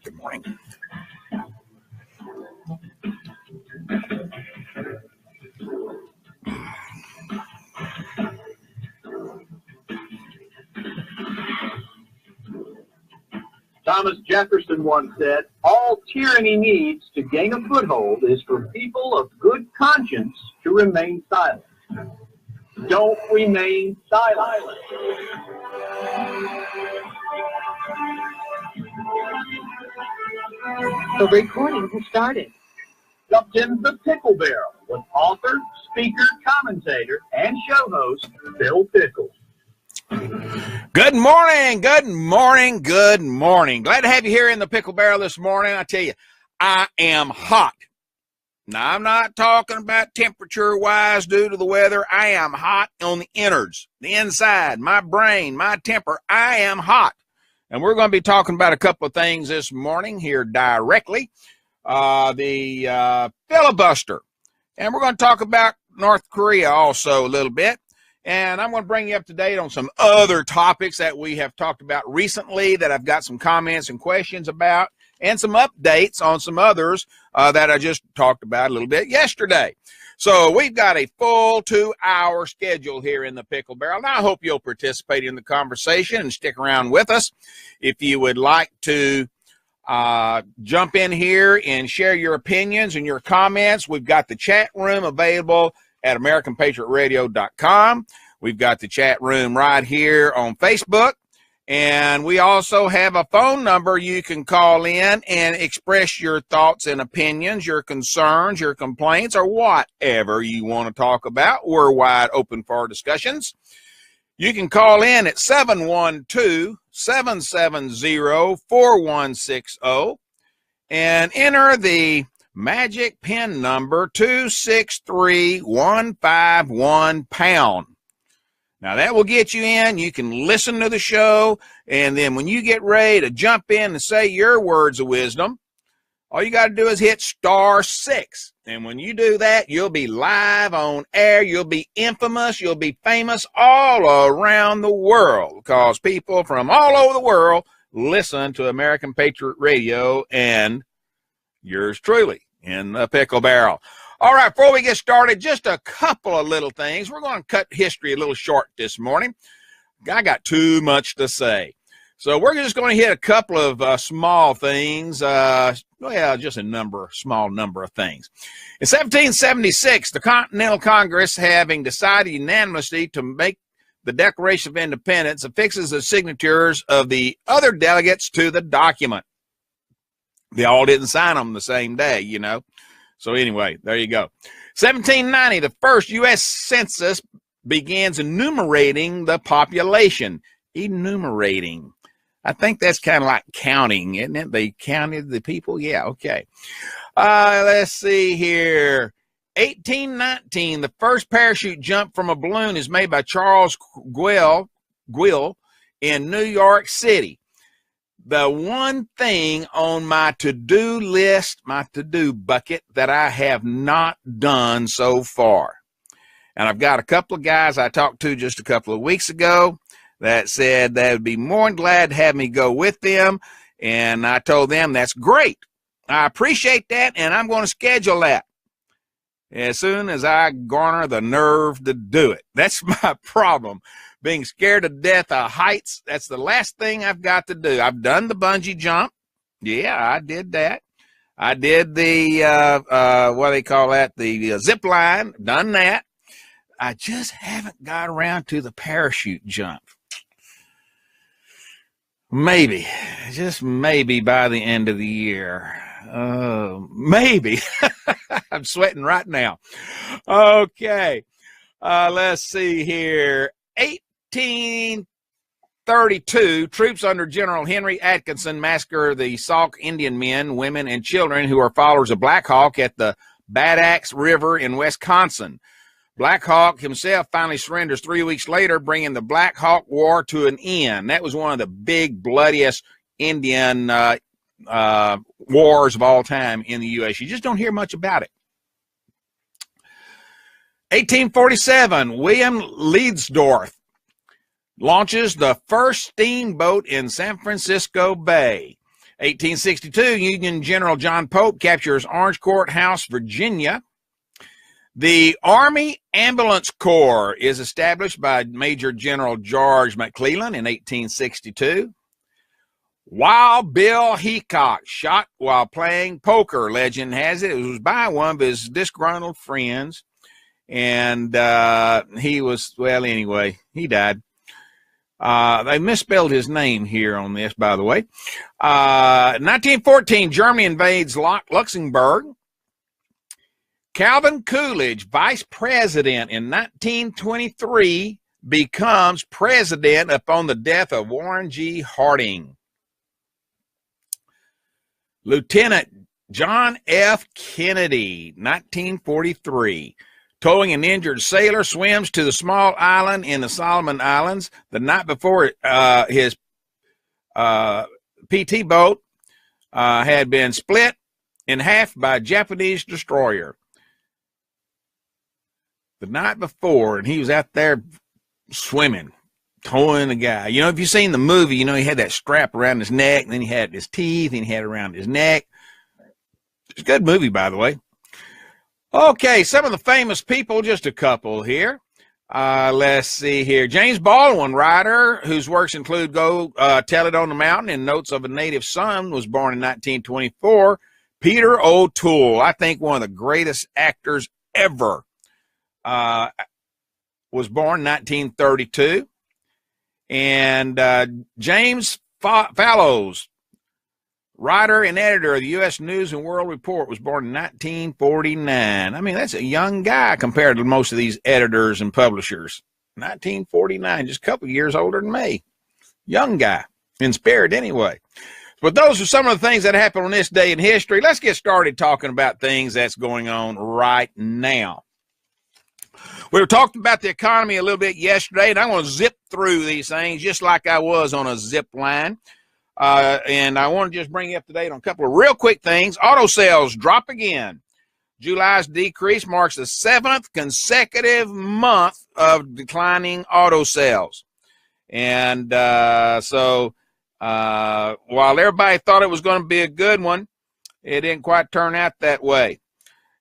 Good morning. Thomas Jefferson once said, all tyranny needs to gain a foothold is for people of good conscience to remain silent. Don't remain silent. The recording has started. Upton's The Pickle Barrel with author, speaker, commentator, and show host Bill Pickles. Good morning, good morning, good morning. Glad to have you here in the Pickle Barrel this morning. I tell you, I am hot. Now, I'm not talking about temperature-wise due to the weather. I am hot on the innards, the inside, my brain, my temper. I am hot. And we're going to be talking about a couple of things this morning here directly. The filibuster. And we're going to talk about North Korea also a little bit. And I'm going to bring you up to date on some other topics that we have talked about recently that I've got some comments and questions about, and some updates on some others that I just talked about a little bit yesterday. So we've got a full 2-hour schedule here in the Pickle Barrel. Now, I hope you'll participate in the conversation and stick around with us. If you would like to jump in here and share your opinions and your comments, we've got the chat room available at AmericanPatriotRadio.com. We've got the chat room right here on Facebook. And we also have a phone number you can call in and express your thoughts and opinions, your concerns, your complaints, or whatever you want to talk about. We're wide open for discussions. You can call in at 712-770-4160 and enter the magic PIN number 263151#. Now, that will get you in. You can listen to the show, and then when you get ready to jump in and say your words of wisdom, all you got to do is hit *6. And when you do that, you'll be live on air. You'll be infamous. You'll be famous all around the world because people from all over the world listen to American Patriot Radio and yours truly in the Pickle Barrel. All right, before we get started, just a couple of little things. We're going to cut history a little short this morning. I got too much to say. So we're just going to hit a couple of small things. Just a small number of things. In 1776, the Continental Congress, having decided unanimously to make the Declaration of Independence, affixes the signatures of the other delegates to the document. They all didn't sign them the same day, you know. So anyway, there you go. 1790, the first U.S. Census begins enumerating the population. Enumerating. I think that's kind of like counting, isn't it? They counted the people? Yeah, okay. Let's see here. 1819, the first parachute jump from a balloon is made by Charles Guill in New York City. The one thing on my to-do list, my to-do bucket, that I have not done so far. And I've got a couple of guys I talked to just a couple of weeks ago that said they would be more than glad to have me go with them. And I told them that's great. I appreciate that, and I'm going to schedule that as soon as I garner the nerve to do it. That's my problem. Being scared to death of heights, that's the last thing I've got to do. I've done the bungee jump. Yeah, I did that. I did the, what do they call that? The zip line. Done that. I just haven't got around to the parachute jump. Maybe, just maybe by the end of the year. Maybe. I'm sweating right now. Okay. Let's see here. 1832, troops under General Henry Atkinson massacre the Sauk Indian men, women, and children who are followers of Black Hawk at the Bad Axe River in Wisconsin. Black Hawk himself finally surrenders 3 weeks later, bringing the Black Hawk War to an end. That was one of the big, bloodiest Indian wars of all time in the U.S. You just don't hear much about it. 1847, William Leadsdorff launches the first steamboat in San Francisco Bay. 1862, Union General John Pope captures Orange Court House, Virginia. The Army Ambulance Corps is established by Major General George McClellan in 1862. Wild Bill Hickok shot while playing poker. Legend has it was by one of his disgruntled friends. And he was, well, anyway, he died. They misspelled his name here on this, by the way. 1914, Germany invades Luxembourg. Calvin Coolidge, vice president in 1923, becomes president upon the death of Warren G. Harding. Lieutenant John F. Kennedy, 1943. Towing an injured sailor, swims to the small island in the Solomon Islands the night before his PT boat had been split in half by a Japanese destroyer. The night before, and he was out there swimming, towing a guy. You know, if you've seen the movie, you know, he had that strap around his neck, and then he had his teeth, and he had it around his neck. It's a good movie, by the way. Okay, some of the famous people, just a couple here. Let's see here. James Baldwin, writer whose works include Go Tell It on the Mountain and Notes of a Native Son, was born in 1924. Peter O'Toole, I think one of the greatest actors ever, was born in 1932. And James Fallows, writer and editor of the U.S. News and World Report, was born in 1949. I mean, that's a young guy compared to most of these editors and publishers. 1949, just a couple of years older than me. Young guy, in spirit anyway. But those are some of the things that happened on this day in history. Let's get started talking about things that's going on right now. We were talking about the economy a little bit yesterday, and I'm going to zip through these things just like I was on a zip line. And I want to just bring you up to date on a couple of real quick things. Auto sales drop again. July's decrease marks the 7th consecutive month of declining auto sales. And so while everybody thought it was going to be a good one, it didn't quite turn out that way.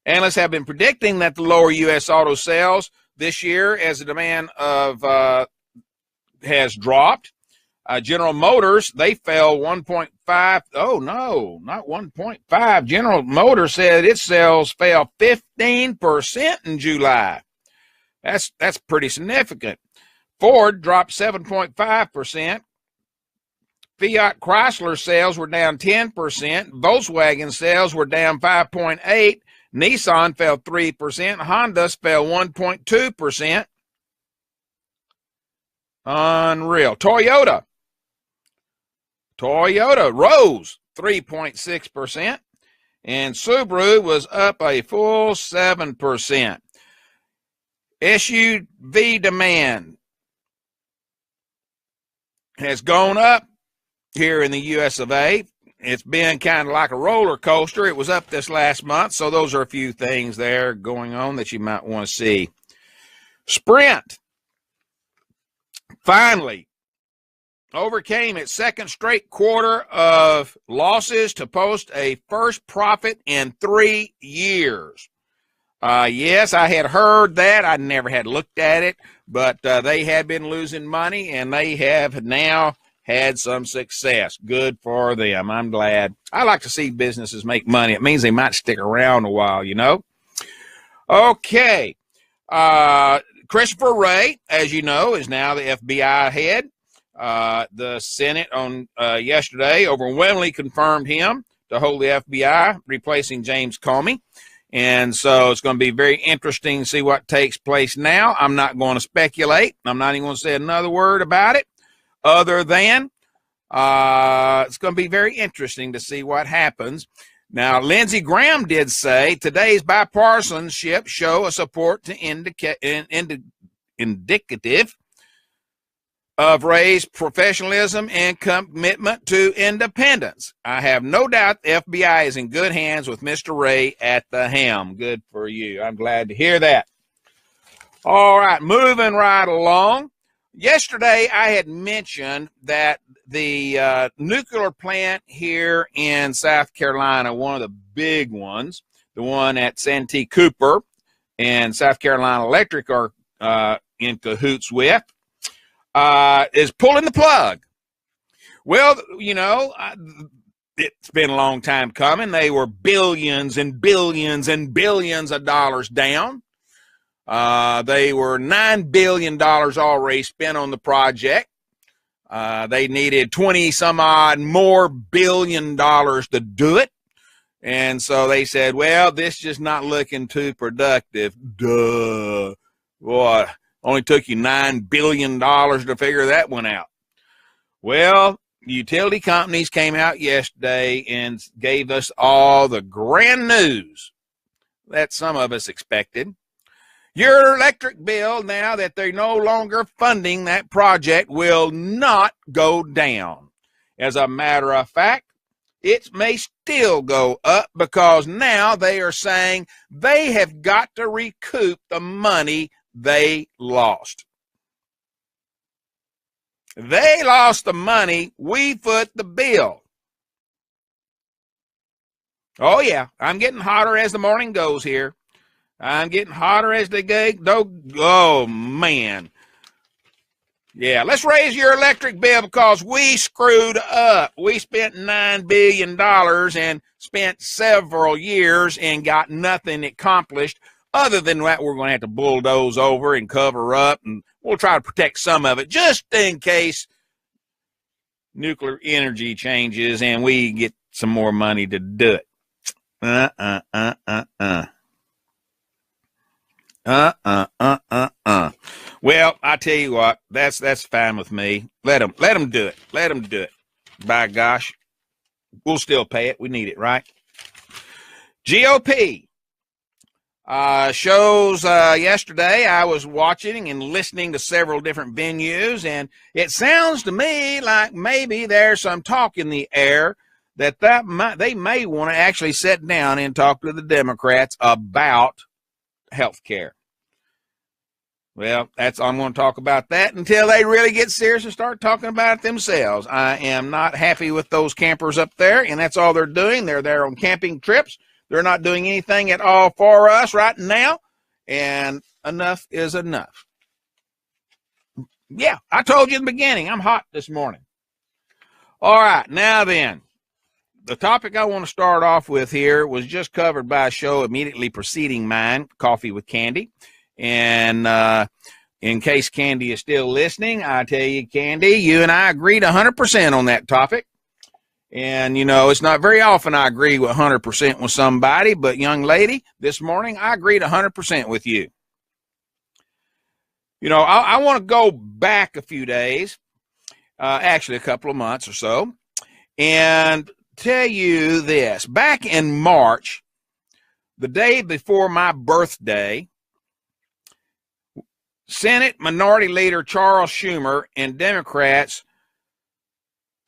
Analysts have been predicting that the lower U.S. auto sales this year as the demand has dropped. General Motors, they fell 1.5. Oh, no, not 1.5. General Motors said its sales fell 15% in July. That's pretty significant. Ford dropped 7.5%. Fiat Chrysler sales were down 10%. Volkswagen sales were down 5.8%. Nissan fell 3%. Honda fell 1.2%. Unreal. Toyota rose 3.6%, and Subaru was up a full 7%. SUV demand has gone up here in the US of A. It's been kind of like a roller coaster. It was up this last month, so those are a few things there going on that you might want to see. Sprint finally overcame its second straight quarter of losses to post a first profit in 3 years. Yes, I had heard that. I never had looked at it, but they had been losing money, and they have now had some success. Good for them. I'm glad. I like to see businesses make money. It means they might stick around a while, you know. Okay. Christopher Wray, as you know, is now the FBI head. The Senate on yesterday overwhelmingly confirmed him to hold the FBI, replacing James Comey. And so it's going to be very interesting to see what takes place now. I'm not going to speculate. I'm not even going to say another word about it other than it's going to be very interesting to see what happens. Now, Lindsey Graham did say today's bipartisanship show a support to indicative of Wray's professionalism and commitment to independence. I have no doubt the FBI is in good hands with Mr. Wray at the helm. Good for you. I'm glad to hear that. All right, moving right along. Yesterday, I had mentioned that the nuclear plant here in South Carolina, one of the big ones, the one at Santee Cooper and South Carolina Electric are in cahoots with, is pulling the plug. Well, you know, it's been a long time coming. They were billions and billions and billions of dollars down. They were $9 billion already spent on the project. They needed 20 some odd more $billion to do it. And so they said, well, this is just not looking too productive. Duh. Boy, only took you $9 billion to figure that one out. Well, utility companies came out yesterday and gave us all the grand news that some of us expected. Your electric bill, now that they're no longer funding that project, will not go down. As a matter of fact, it may still go up because now they are saying they have got to recoup the money they lost. They lost the money, we foot the bill. Oh, yeah, I'm getting hotter as the morning goes here. I'm getting hotter as the go. Oh, man. Yeah, let's raise your electric bill because we screwed up. We spent $9 billion and spent several years and got nothing accomplished. Other than that, we're going to have to bulldoze over and cover up, and we'll try to protect some of it just in case nuclear energy changes and we get some more money to do it. Well, I tell you what, that's fine with me. Let them do it. Let them do it. By gosh, we'll still pay it. We need it, right? GOP shows yesterday. I was watching and listening to several different venues, and it sounds to me like maybe there's some talk in the air that they may want to actually sit down and talk to the Democrats about health care. Well, I'm going to talk about that until they really get serious and start talking about it themselves. I am not happy with those campers up there, and that's all they're doing. They're there on camping trips. They're not doing anything at all for us right now, and enough is enough. Yeah, I told you in the beginning, I'm hot this morning. All right, now then, the topic I want to start off with here was just covered by a show immediately preceding mine, Coffee with Candy. And in case Candy is still listening, I tell you, Candy, you and I agreed 100% on that topic. And, you know, it's not very often I agree with 100% with somebody, but young lady, this morning I agreed 100% with you. You know, I want to go back a few days, actually a couple of months or so, and tell you this. Back in March, the day before my birthday, Senate Minority Leader Charles Schumer and Democrats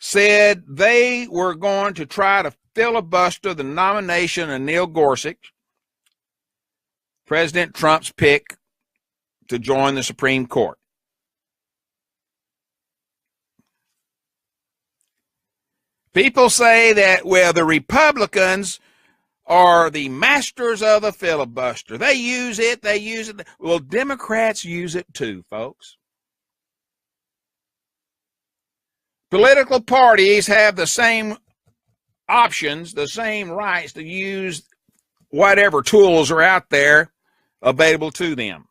said they were going to try to filibuster the nomination of Neil Gorsuch, President Trump's pick to join the Supreme Court. People say that, well, the Republicans are the masters of the filibuster. They use it. Well, Democrats use it too, folks. Political parties have the same options, the same rights to use whatever tools are out there available to them.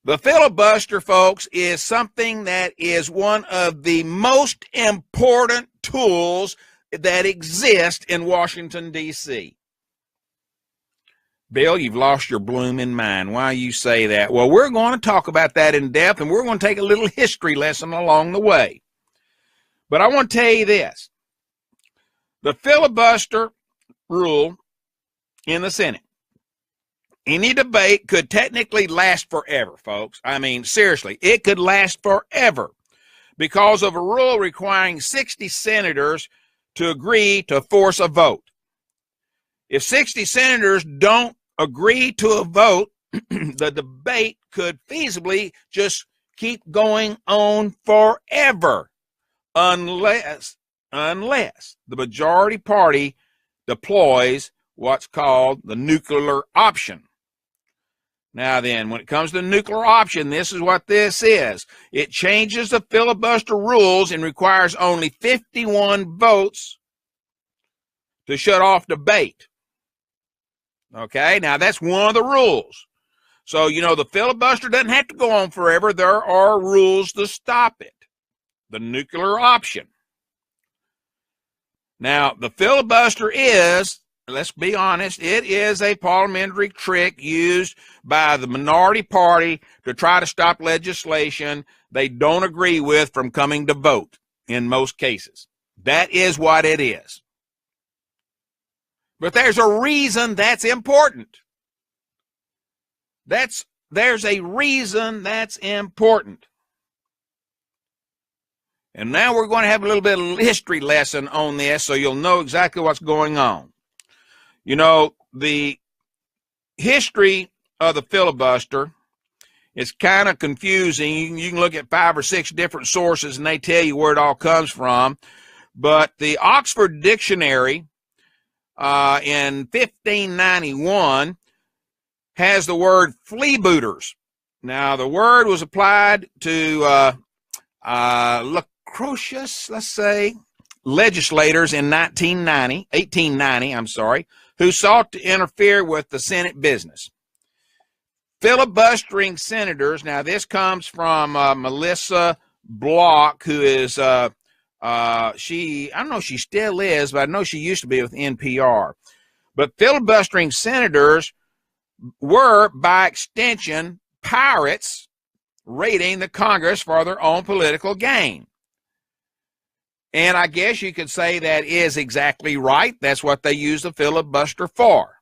The filibuster, folks, is something that is one of the most important tools that exist in Washington, D.C. Bill, you've lost your blooming mind. Why you say that? Well, we're going to talk about that in depth, and we're going to take a little history lesson along the way. But I want to tell you this. The filibuster rule in the Senate, any debate could technically last forever, folks. I mean, seriously, it could last forever because of a rule requiring 60 senators to agree to force a vote. If 60 senators don't agree to a vote, the debate could feasibly just keep going on forever unless the majority party deploys what's called the nuclear option. Now then, when it comes to the nuclear option, this is what this is. It changes the filibuster rules and requires only 51 votes to shut off debate. Okay, now that's one of the rules. So, you know, the filibuster doesn't have to go on forever. There are rules to stop it. The nuclear option. Now, the filibuster is, let's be honest, it is a parliamentary trick used by the minority party to try to stop legislation they don't agree with from coming to vote in most cases. That is what it is. But there's a reason that's important. There's a reason that's important. And now we're going to have a little bit of history lesson on this so you'll know exactly what's going on. You know, the history of the filibuster is kind of confusing. You can look at 5 or 6 different sources and they tell you where it all comes from. But the Oxford Dictionary in 1591 has the word fleebooters. Now, the word was applied to loquacious, let's say, legislators in 1890, who sought to interfere with the Senate business. Filibustering senators, now this comes from Melissa Block, who is, I don't know if she still is, but I know she used to be with NPR. But filibustering senators were, by extension, pirates raiding the Congress for their own political gain. And I guess you could say that is exactly right. That's what they use the filibuster for.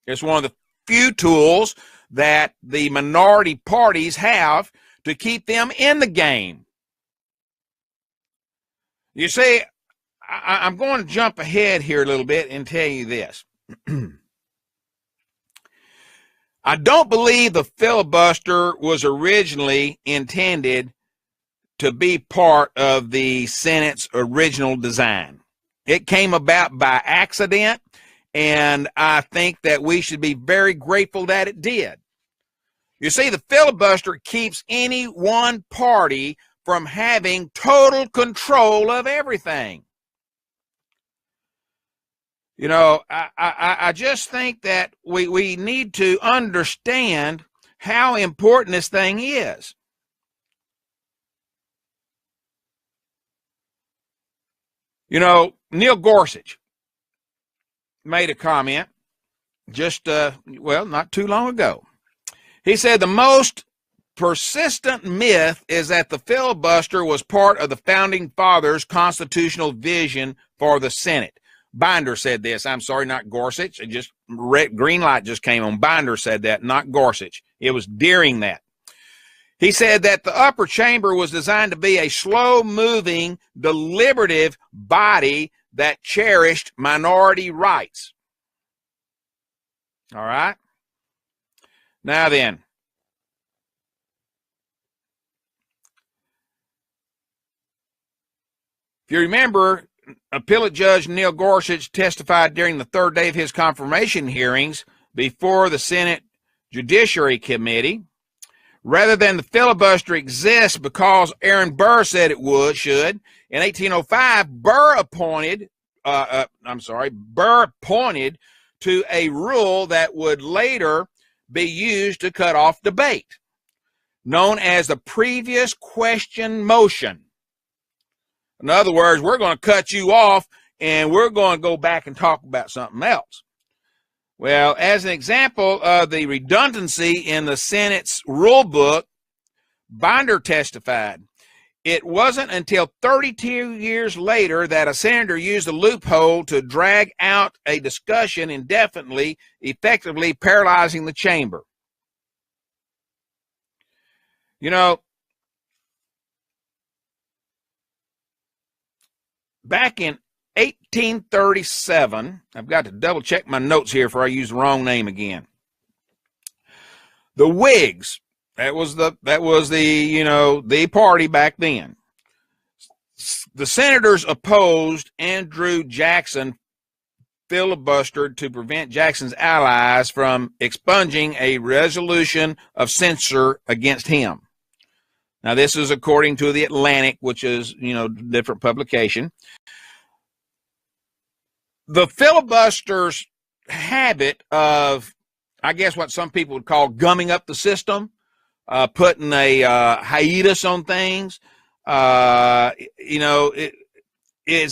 It's one of the few tools that the minority parties have to keep them in the game. You see, I'm going to jump ahead here a little bit and tell you this. I don't believe the filibuster was originally intended to be part of the Senate's original design. It came about by accident, and I think that we should be very grateful that it did. You see, the filibuster keeps any one party from having total control of everything. You know, I just think that we need to understand how important this thing is. You know, Neil Gorsuch made a comment just, not too long ago. He said the most persistent myth is that the filibuster was part of the Founding Fathers' constitutional vision for the Senate. Binder said this. I'm sorry, not Gorsuch. It just green light just came on. Binder said that, not Gorsuch. It was during that. He said that the upper chamber was designed to be a slow-moving, deliberative body that cherished minority rights. All right? Now then, if you remember, Appellate Judge Neil Gorsuch testified during the third day of his confirmation hearings before the Senate Judiciary Committee. Rather than the filibuster exist because Aaron Burr said it should, in 1805, Burr pointed to a rule that would later be used to cut off debate, known as the previous question motion. In other words, we're going to cut you off and we're going to go back and talk about something else. Well, as an example of the redundancy in the Senate's rule book, Binder testified, it wasn't until 32 years later that a senator used a loophole to drag out a discussion indefinitely, effectively paralyzing the chamber. You know, back in 1837, I've got to double check my notes here before I use the wrong name again. The Whigs, that was the the party back then. The senators opposed Andrew Jackson filibustered to prevent Jackson's allies from expunging a resolution of censure against him. Now, this is according to the Atlantic, which is, different publication. The filibuster's habit of, I guess what some people would call gumming up the system, putting a hiatus on things, it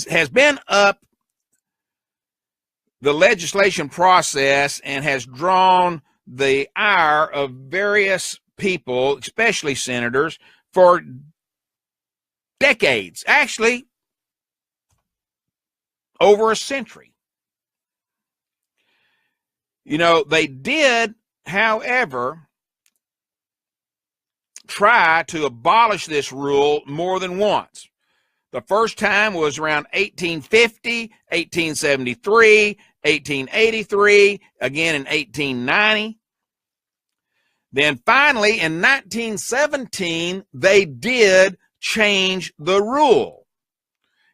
has been up the legislation process and has drawn the ire of various people, especially senators, for decades, actually over a century. They did, however, try to abolish this rule more than once. The first time was around 1850, 1873, 1883, again in 1890. Then finally, in 1917, they did change the rule.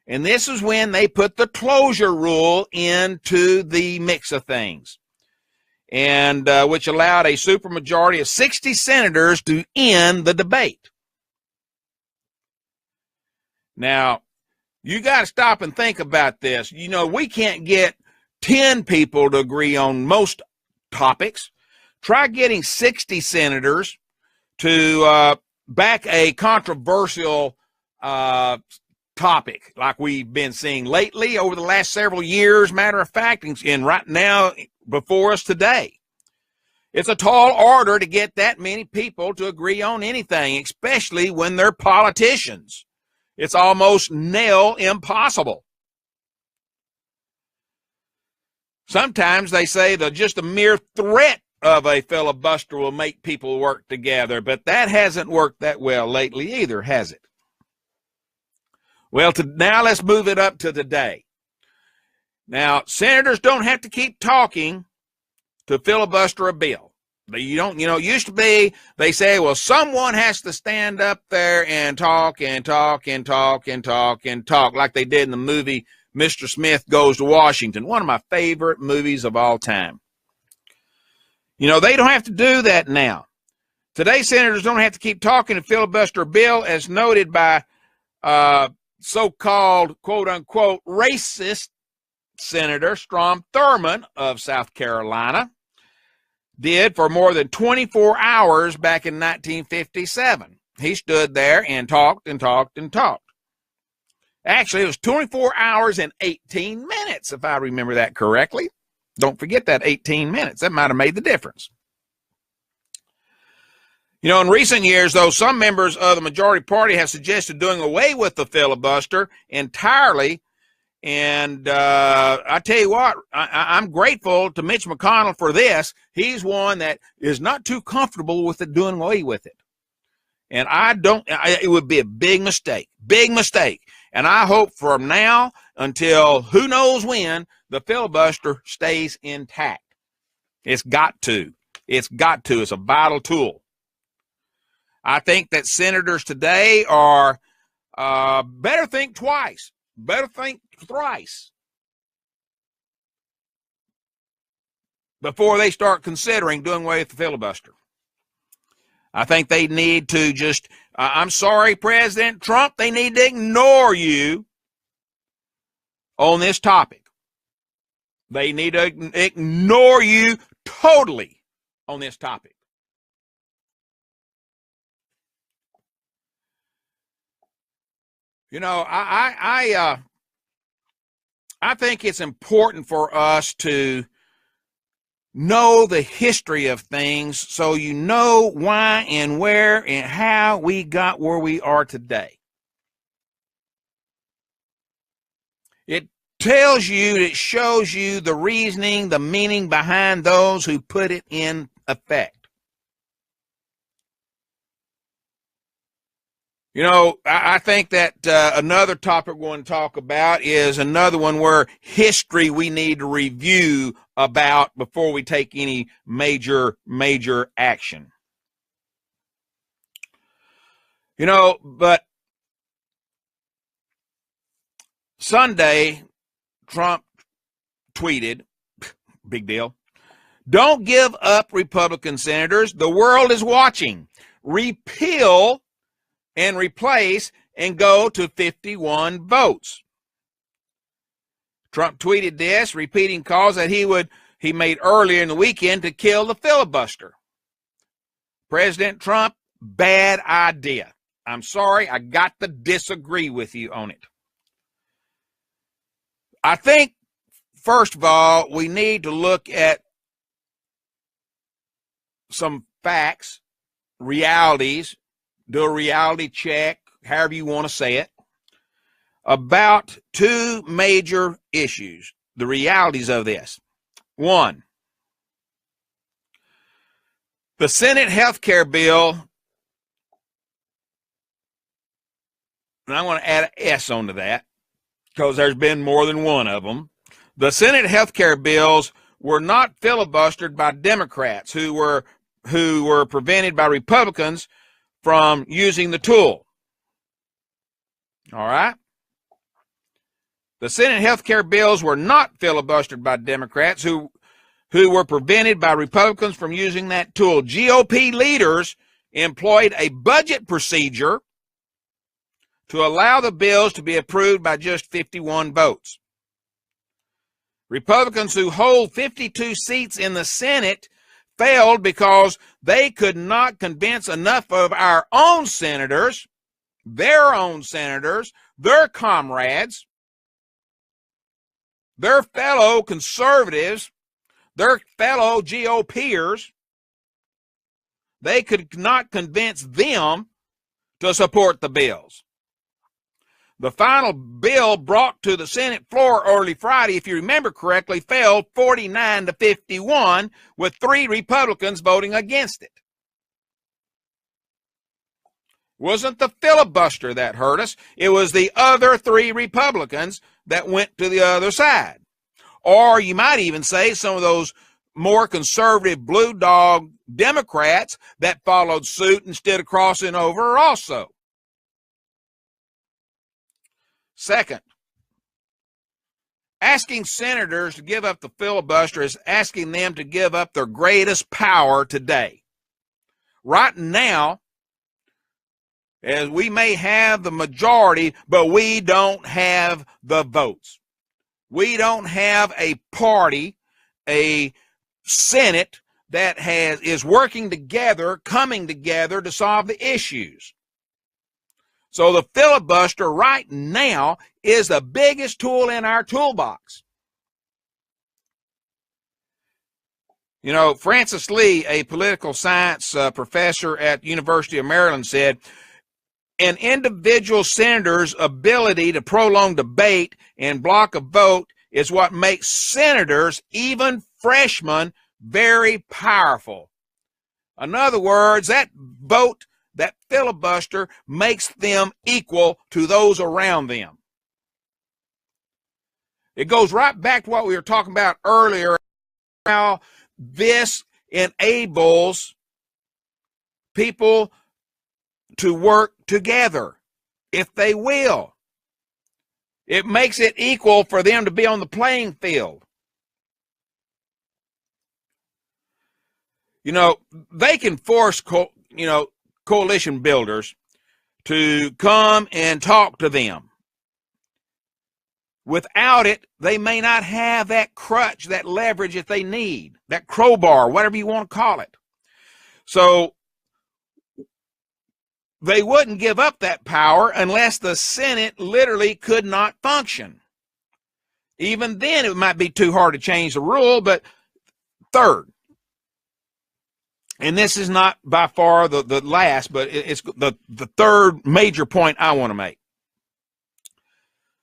And this is when they put the closure rule into the mix of things, and which allowed a supermajority of 60 senators to end the debate. Now, you got to stop and think about this. We can't get 10 people to agree on most topics. Try getting 60 senators to back a controversial topic like we've been seeing lately over the last several years, matter of fact, and right now before us today. It's a tall order to get that many people to agree on anything, especially when they're politicians. It's almost nail impossible. Sometimes they say that just a mere threat of a filibuster will make people work together, but that hasn't worked that well lately either, has it? Well, now let's move it up to today. Now, senators don't have to keep talking to filibuster a bill. You don't, it used to be, they say, well, someone has to stand up there and talk and talk and talk and talk and talk, like they did in the movie Mr. Smith Goes to Washington, one of my favorite movies of all time. They don't have to do that now. Today, senators don't have to keep talking to filibuster a bill, as noted by so-called, quote-unquote, racist Senator Strom Thurmond of South Carolina did for more than 24 hours back in 1957. He stood there and talked and talked and talked. Actually, it was 24 hours and 18 minutes, if I remember that correctly. Don't forget that 18 minutes. That might have made the difference. In recent years, though, some members of the majority party have suggested doing away with the filibuster entirely. And I tell you what, I'm grateful to Mitch McConnell for this. He's one that is not too comfortable with it, doing away with it. And it would be a big mistake. And I hope from now until who knows when, the filibuster stays intact. It's got to. It's a vital tool. I think that senators today are better think twice, better think thrice before they start considering doing away with the filibuster. I think they need to just, I'm sorry, President Trump, they need to ignore you on this topic. They need to ignore you totally on this topic. I think it's important for us to know the history of things so you know why and where and how we got where we are today. It tells you, it shows you the reasoning, the meaning behind those who put it in effect. You know, I think that another topic we're going to talk about is another one where history we need to review about before we take any major action. You know, but Sunday, Trump tweeted, big deal, "Don't give up, Republican senators. The world is watching. Repeal and replace and go to 51 votes." Trump tweeted this, repeating calls that he made earlier in the weekend to kill the filibuster. President Trump, bad idea. I'm sorry, I got to disagree with you on it. I think, first of all, we need to look at some facts, realities, do a reality check, however you want to say it, about two major issues, the realities of this. One, the Senate health care bill, and I'm going to add an S onto that because there's been more than one of them. The Senate health care bills were not filibustered by Democrats who were prevented by Republicans from using the tool. All right? The Senate health care bills were not filibustered by Democrats who were prevented by Republicans from using that tool. GOP leaders employed a budget procedure to allow the bills to be approved by just 51 votes. Republicans who hold 52 seats in the Senate failed because they could not convince enough of our own senators, their comrades, their fellow conservatives, their fellow GOPers. They could not convince them to support the bills. The final bill brought to the Senate floor early Friday, if you remember correctly, fell 49-51, with 3 Republicans voting against it. It wasn't the filibuster that hurt us. It was the other 3 Republicans that went to the other side. Or you might even say some of those more conservative blue dog Democrats that followed suit instead of crossing over also. Second, asking senators to give up the filibuster is asking them to give up their greatest power today. Right now, as we may have the majority, but we don't have the votes. We don't have a party, a Senate that is working together, coming together to solve the issues. So the filibuster right now is the biggest tool in our toolbox. You know, Francis Lee, a political science professor at the University of Maryland, said, an individual senator's ability to prolong debate and block a vote is what makes senators, even freshmen, very powerful. In other words, that vote, that filibuster, makes them equal to those around them. It goes right back to what we were talking about earlier, how this enables people to work together if they will. It makes it equal for them to be on the playing field. You know, they can force, coalition builders to come and talk to them. Without it, they may not have that crutch, that leverage that they need, that crowbar, whatever you want to call it. So they wouldn't give up that power unless the Senate literally could not function. Even then, it might be too hard to change the rule. But third, and this is not by far the last, but it's the third major point I want to make.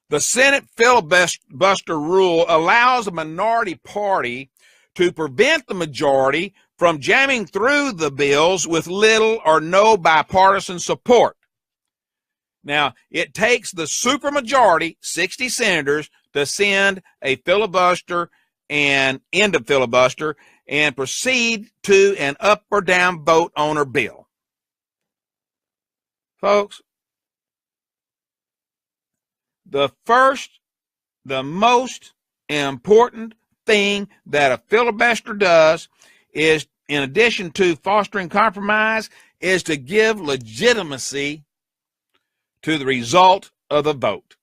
The Senate filibuster rule allows a minority party to prevent the majority from jamming through the bills with little or no bipartisan support. Now, it takes the supermajority, 60 senators, to send a filibuster and end a filibuster and proceed to an up or down vote on a bill. Folks, the most important thing that a filibuster does is, in addition to fostering compromise, is to give legitimacy to the result of the vote.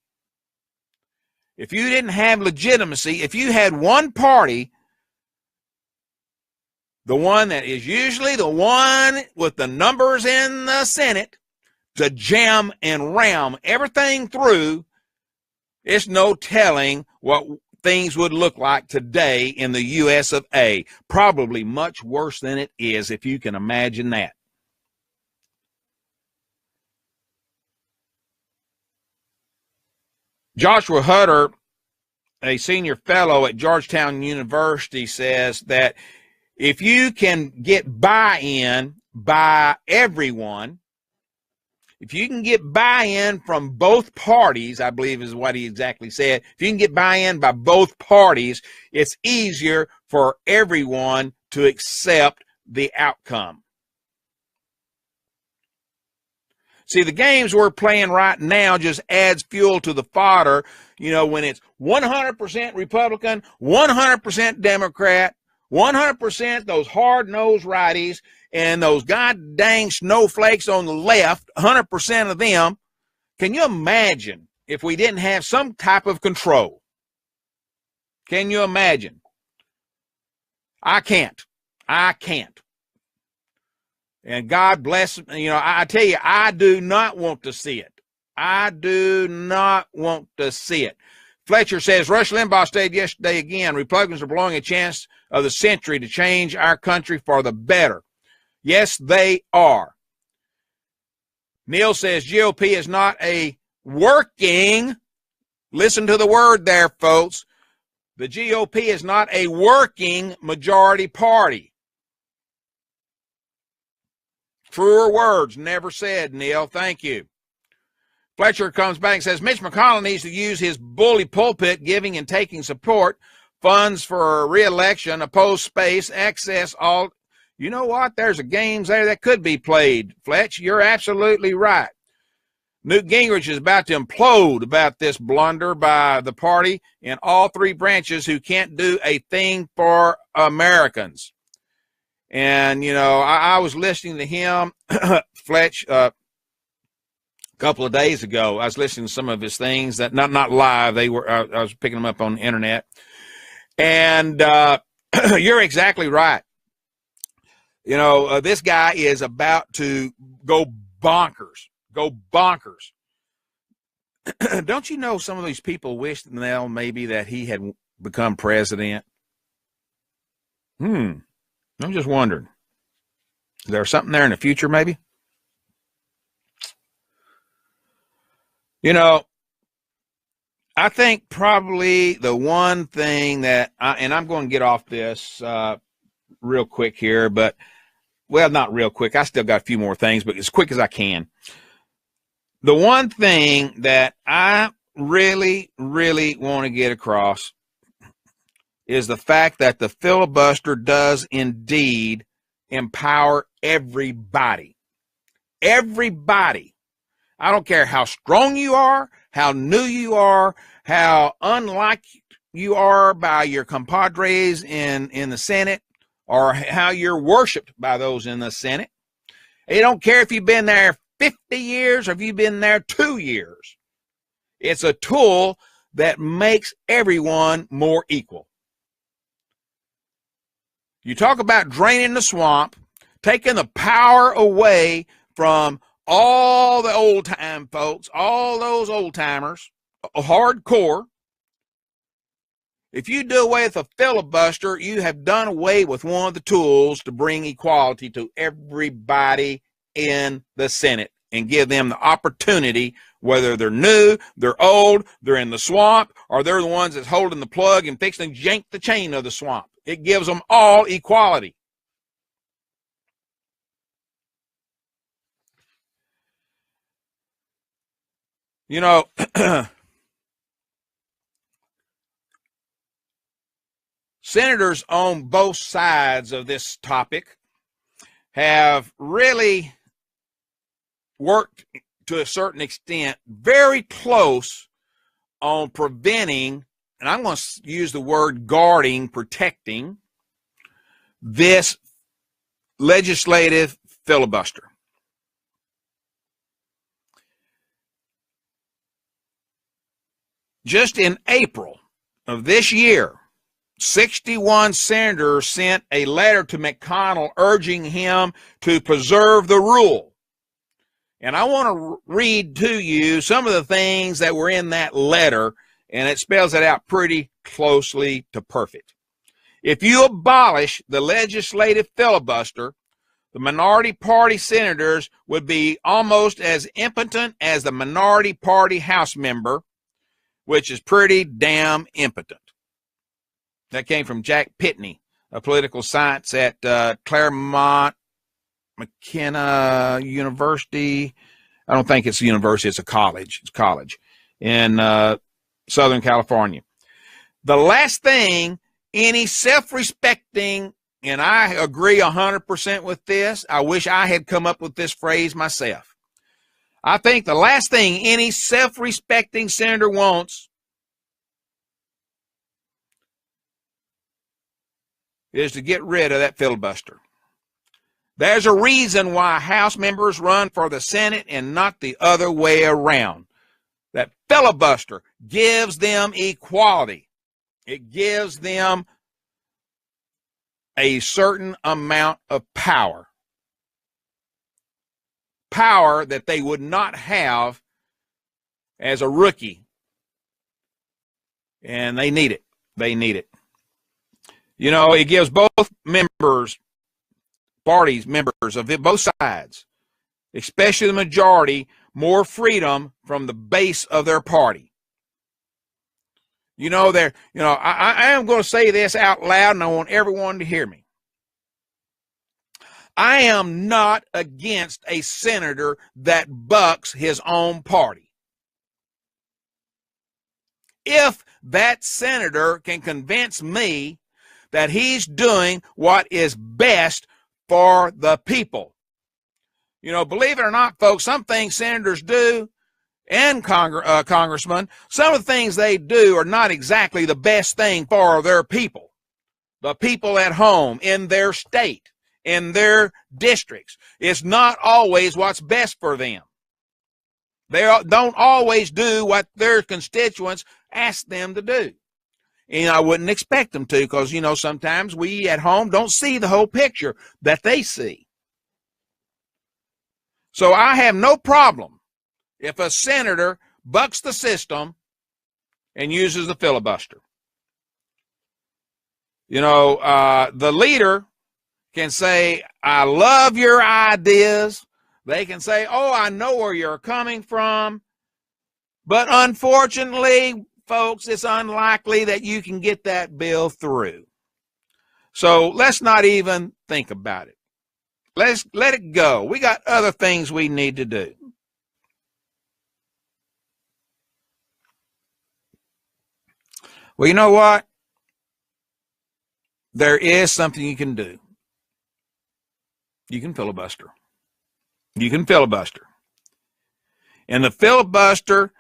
If you didn't have legitimacy, if you had one party, the one that is usually the one with the numbers in the Senate, to jam and ram everything through, it's no telling what things would look like today in the US of A. Probably much worse than it is, if you can imagine that. Joshua Hutter, a senior fellow at Georgetown University, says that if you can get buy-in by everyone, if you can get buy-in from both parties, I believe is what he exactly said, if you can get buy-in by both parties, it's easier for everyone to accept the outcome. See, the games we're playing right now just adds fuel to the fodder, you know, when it's 100% Republican, 100% Democrat, 100% those hard-nosed righties, and those god dang snowflakes on the left, 100% of them. Can you imagine if we didn't have some type of control? Can you imagine? I can't. And God bless, you know, I tell you, I do not want to see it. I do not want to see it. Fletcher says, Rush Limbaugh stated yesterday again, Republicans are blowing a chance of the century to change our country for the better. Yes, they are. Neil says, GOP is not a working, listen to the word there, folks. The GOP is not a working majority party. Truer words never said, Neil. Thank you. Fletcher comes back and says, Mitch McConnell needs to use his bully pulpit, giving and taking support, funds for re-election, oppose space, access all. You know what? There's a games there that could be played, Fletch. You're absolutely right. Newt Gingrich is about to implode about this blunder by the party in all three branches who can't do a thing for Americans. And, you know, I was listening to him, Fletch, a couple of days ago. I was listening to some of his things that not live. They were, I was picking them up on the internet. And you're exactly right. You know, this guy is about to go bonkers. Don't you know some of these people wish now maybe that he had become president? I'm just wondering. Is there something there in the future, maybe? You know, I think probably the one thing that, and I'm going to get off this real quick here, but, well, not real quick. I still got a few more things, but as quick as I can. The one thing that I really, really want to get across is the fact that the filibuster does indeed empower everybody. Everybody. I don't care how strong you are, how new you are, how unlike you are by your compadres in the Senate, or how you're worshiped by those in the Senate. You don't care if you've been there 50 years or if you've been there 2 years. It's a tool that makes everyone more equal. You talk about draining the swamp, taking the power away from all the old-time folks, all those old-timers, hardcore. If you do away with a filibuster, you have done away with one of the tools to bring equality to everybody in the Senate and give them the opportunity, whether they're new, they're old, they're in the swamp, or they're the ones that's holding the plug and fixing to yank the chain of the swamp. It gives them all equality. You know, senators on both sides of this topic have really worked to a certain extent very close on preventing, and I'm going to use the word guarding, protecting this legislative filibuster. Just in April of this year, 61 senators sent a letter to McConnell urging him to preserve the rule. And I want to read to you some of the things that were in that letter, and it spells it out pretty closely to perfect. If you abolish the legislative filibuster, the minority party senators would be almost as impotent as the minority party House member, which is pretty damn impotent. That came from Jack Pitney, a political science at Claremont McKenna University. I don't think it's a university, it's a college. It's a college in Southern California. The last thing any self-respecting, and I agree 100% with this, I wish I had come up with this phrase myself. I think the last thing any self-respecting senator wants is to get rid of that filibuster. There's a reason why House members run for the Senate and not the other way around. That filibuster gives them equality. It gives them a certain amount of power. Power that they would not have as a rookie. And they need it. They need it. You know, it gives both parties members of both sides, especially the majority, more freedom from the base of their party. You know, I am going to say this out loud, and I want everyone to hear me. I am not against a senator that bucks his own party. If that senator can convince me that he's doing what is best for the people. You know, believe it or not, folks, some things senators do and congressmen, some of the things they do are not exactly the best thing for their people. The people at home, in their state, in their districts. It's not always what's best for them. They don't always do what their constituents ask them to do. And I wouldn't expect them to, because, you know, sometimes we at home don't see the whole picture that they see. So I have no problem if a senator bucks the system and uses the filibuster. You know, the leader can say, I love your ideas. They can say, oh, I know where you're coming from. But unfortunately, folks, it's unlikely that you can get that bill through. So let's not even think about it. Let's let it go. We got other things we need to do. Well, you know what? There is something you can do. You can filibuster. You can filibuster. And the filibuster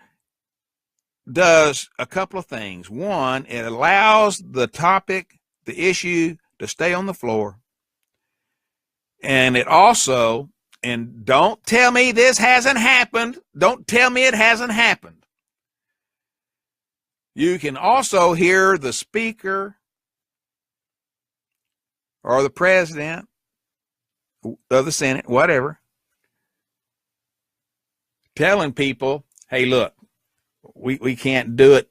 does a couple of things. One, it allows the topic, the issue, to stay on the floor. And it also, and don't tell me this hasn't happened. Don't tell me it hasn't happened. You can also hear the speaker or the president of the Senate, whatever, telling people, hey, look, we can't do it.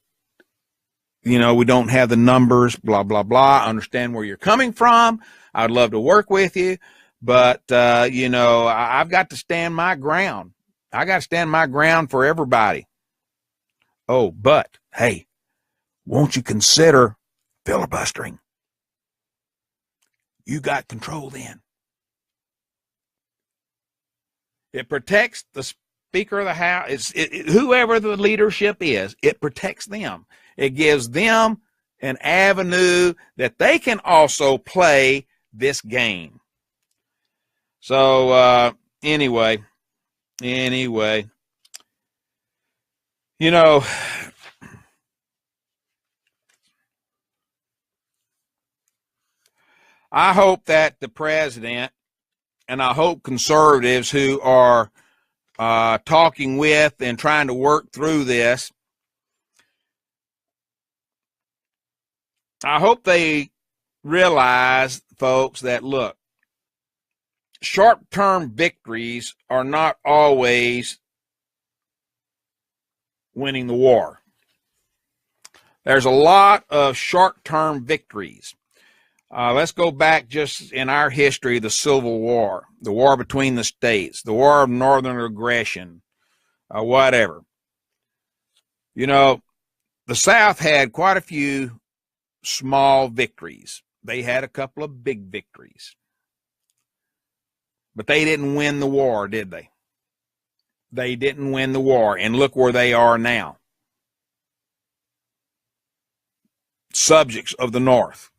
You know, we don't have the numbers, blah, blah, blah. I understand where you're coming from. I'd love to work with you. But, you know, I've got to stand my ground. I got to stand my ground for everybody. Oh, but, hey, won't you consider filibustering? You got control then. It protects the Speaker of the House, whoever the leadership is, it protects them. It gives them an avenue that they can also play this game. So anyway, you know, I hope that the president, and I hope conservatives who are talking with and trying to work through this, I hope they realize, folks, that look, short-term victories are not always winning the war. There's a lot of short-term victories. Let's go back just in our history, the Civil War, the war between the states, the war of northern aggression, whatever. You know, the South had quite a few small victories. They had a couple of big victories. But they didn't win the war, did they? They didn't win the war. And look where they are now. Subjects of the North.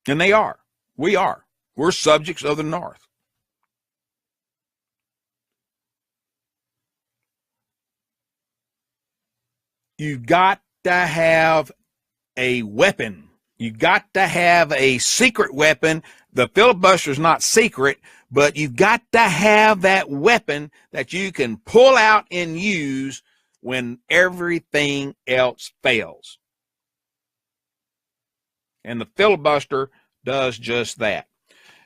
And they are. We are. We're subjects of the North. You've got to have a weapon. You've got to have a secret weapon. The filibuster is not secret, but you've got to have that weapon that you can pull out and use when everything else fails. And the filibuster does just that.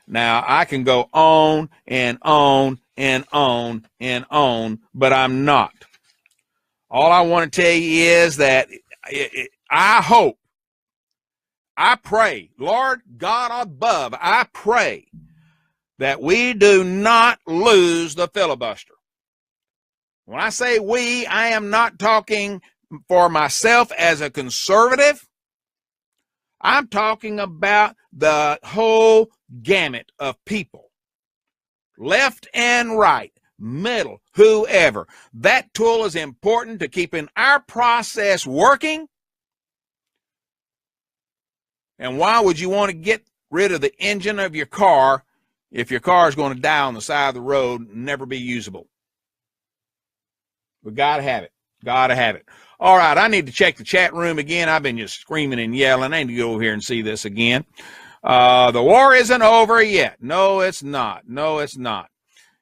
Now, I can go on and on and on and on, but I'm not. All I want to tell you is that I hope, I pray, Lord God above, I pray that we do not lose the filibuster. When I say we, I am not talking for myself as a conservative. I'm talking about the whole gamut of people, left and right, middle, whoever. That tool is important to keeping our process working. And why would you want to get rid of the engine of your car if your car is going to die on the side of the road and never be usable? We got to have it. Got to have it. All right, I need to check the chat room again. I've been just screaming and yelling. I need to go over here and see this again. The war isn't over yet. No, it's not. No, it's not.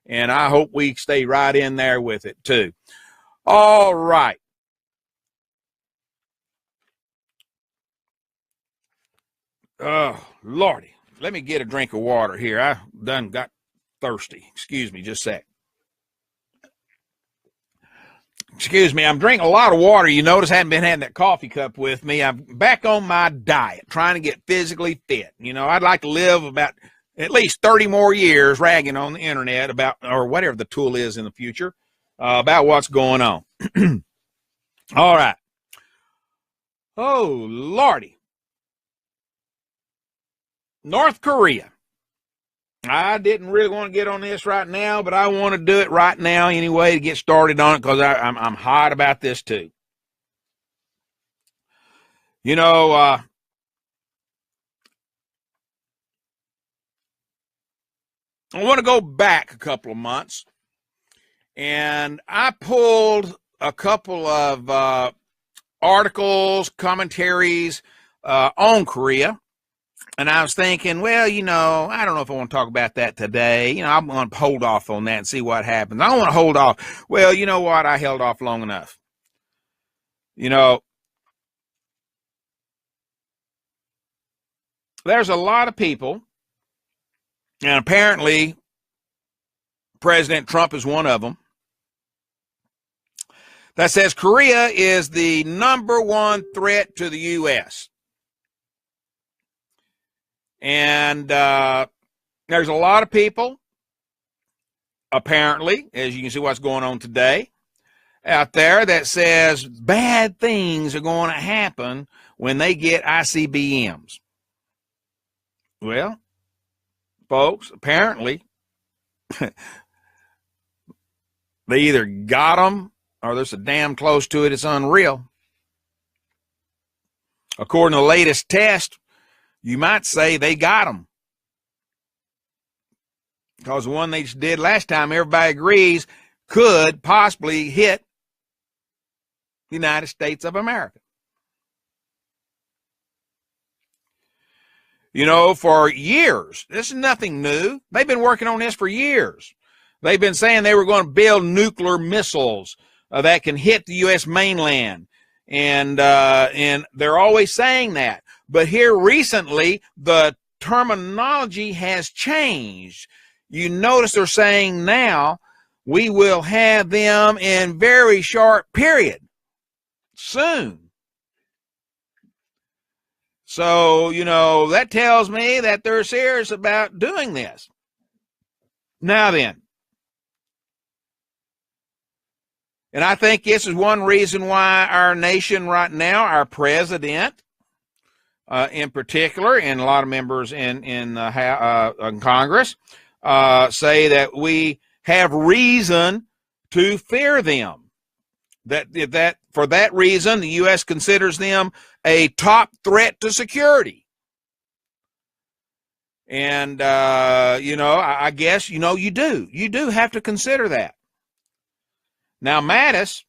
And I hope we stay right in there with it, too. All right. Oh, Lordy. Let me get a drink of water here. I done got thirsty. Excuse me just a sec. Excuse me, I'm drinking a lot of water. You notice I haven't been having that coffee cup with me. I'm back on my diet, trying to get physically fit. You know, I'd like to live about at least 30 more years ragging on the internet about, or whatever the tool is in the future, about what's going on. All right. Oh, Lordy. North Korea. I didn't really want to get on this right now, but I want to do it right now anyway to get started on it because I'm hot about this too. You know, I want to go back a couple of months, and I pulled a couple of articles, commentaries on Korea. And I was thinking, well, you know, I don't know if I want to talk about that today. You know, I'm going to hold off on that and see what happens. I don't want to hold off. Well, you know what? I held off long enough. You know, there's a lot of people, and apparently President Trump is one of them, that says Korea is the #1 threat to the U.S. And there's a lot of people, apparently, as you can see what's going on today, out there that says bad things are going to happen when they get ICBMs. Well, folks, apparently, They either got them or they're so damn close to it, it's unreal. According to the latest test, you might say they got them. Because the one they did last time, everybody agrees, could possibly hit the United States of America. You know, for years, this is nothing new. They've been working on this for years. They've been saying they were going to build nuclear missiles that can hit the U.S. mainland. And they're always saying that. But here recently, the terminology has changed. You notice they're saying now, we will have them in very short period, soon. So, you know, that tells me that they're serious about doing this. Now then, and I think this is one reason why our nation right now, our president in particular, and a lot of members in Congress say that we have reason to fear them. That for that reason, the U.S. considers them a top threat to security. And, you know, I guess, you know, you do have to consider that. Now, Mattis,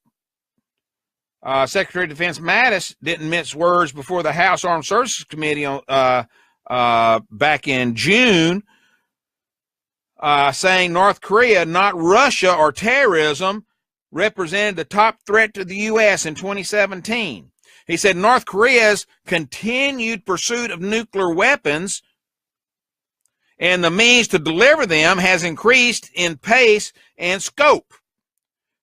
Secretary of Defense Mattis didn't mince words before the House Armed Services Committee back in June, saying North Korea, not Russia or terrorism, represented the top threat to the U.S. in 2017. He said North Korea's continued pursuit of nuclear weapons and the means to deliver them has increased in pace and scope.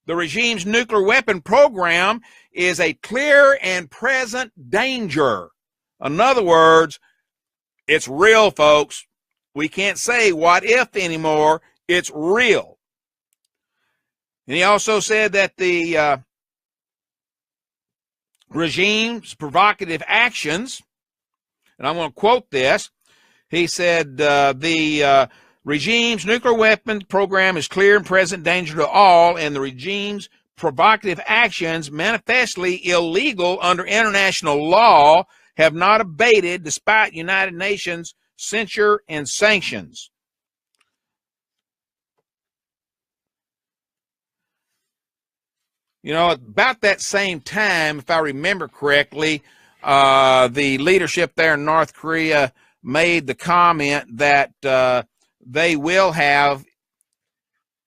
The regime's nuclear weapon program is a clear and present danger. In other words, it's real, folks. We can't say what if anymore. It's real. And he also said that the regime's provocative actions, and I'm going to quote this, he said the regime's nuclear weapons program is clear and present danger to all, and the regime's provocative actions, manifestly illegal under international law, have not abated despite United Nations censure and sanctions. You know, about that same time, if I remember correctly, the leadership there in North Korea made the comment that they will have,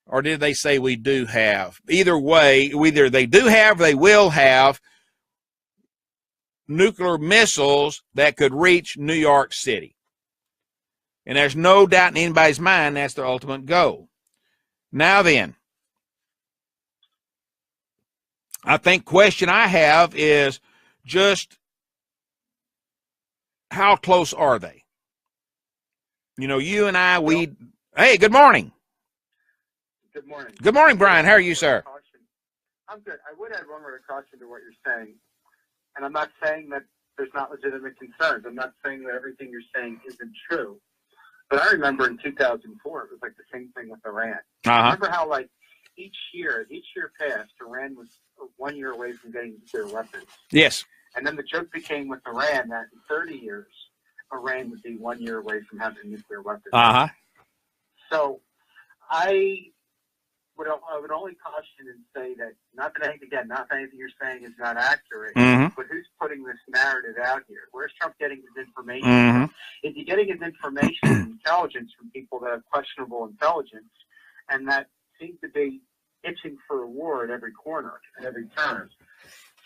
or did they say we do have? Either way, either they do have or they will have nuclear missiles that could reach New York City. And there's no doubt in anybody's mind that's their ultimate goal. Now then, I think question I have is just how close are they? You know, you and I, hey, good morning. Good morning. Good morning, Brian. How are you, sir? I'm good. I would add one word of caution to what you're saying. And I'm not saying that there's not legitimate concerns. I'm not saying that everything you're saying isn't true. But I remember in 2004, it was like the same thing with Iran. Remember how, like, each year passed, Iran was 1 year away from getting nuclear weapons. Yes. And then the joke became with Iran that in 30 years, Iran would be 1 year away from having nuclear weapons. So I would only caution and say that, not that anything you're saying is not accurate, but who's putting this narrative out here? Where's Trump getting his information from? Is he getting his information and intelligence from people that have questionable intelligence and that seem to be itching for a war at every corner, at every turn?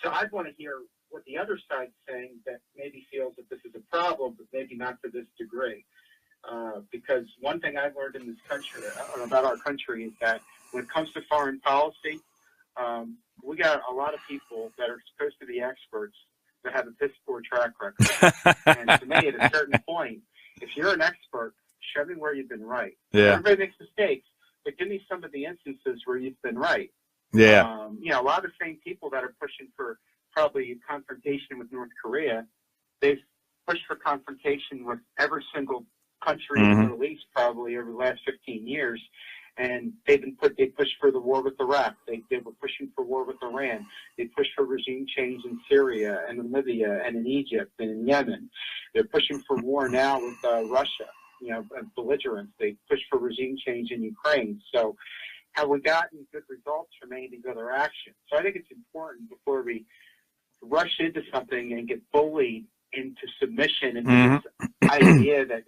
So I'd want to hear what the other side's saying that maybe feels that this is a problem, but maybe not to this degree. Because one thing I've learned in this country, about our country, is that when it comes to foreign policy, we got a lot of people that are supposed to be experts that have a piss poor track record. And to me, at a certain point, if you're an expert, show me where you've been right. Yeah. Everybody makes mistakes, but give me some of the instances where you've been right. Yeah. You know, a lot of the same people that are pushing for probably confrontation with North Korea, they've pushed for confrontation with every single country in the Middle East probably over the last 15 years. And they pushed for the war with Iraq. They were pushing for war with Iran. They pushed for regime change in Syria and in Libya and in Egypt and in Yemen. They're pushing for war now with Russia, belligerents. They pushed for regime change in Ukraine. So have we gotten good results from any of these other actions? So I think it's important before we rush into something and get bullied into submission and this idea that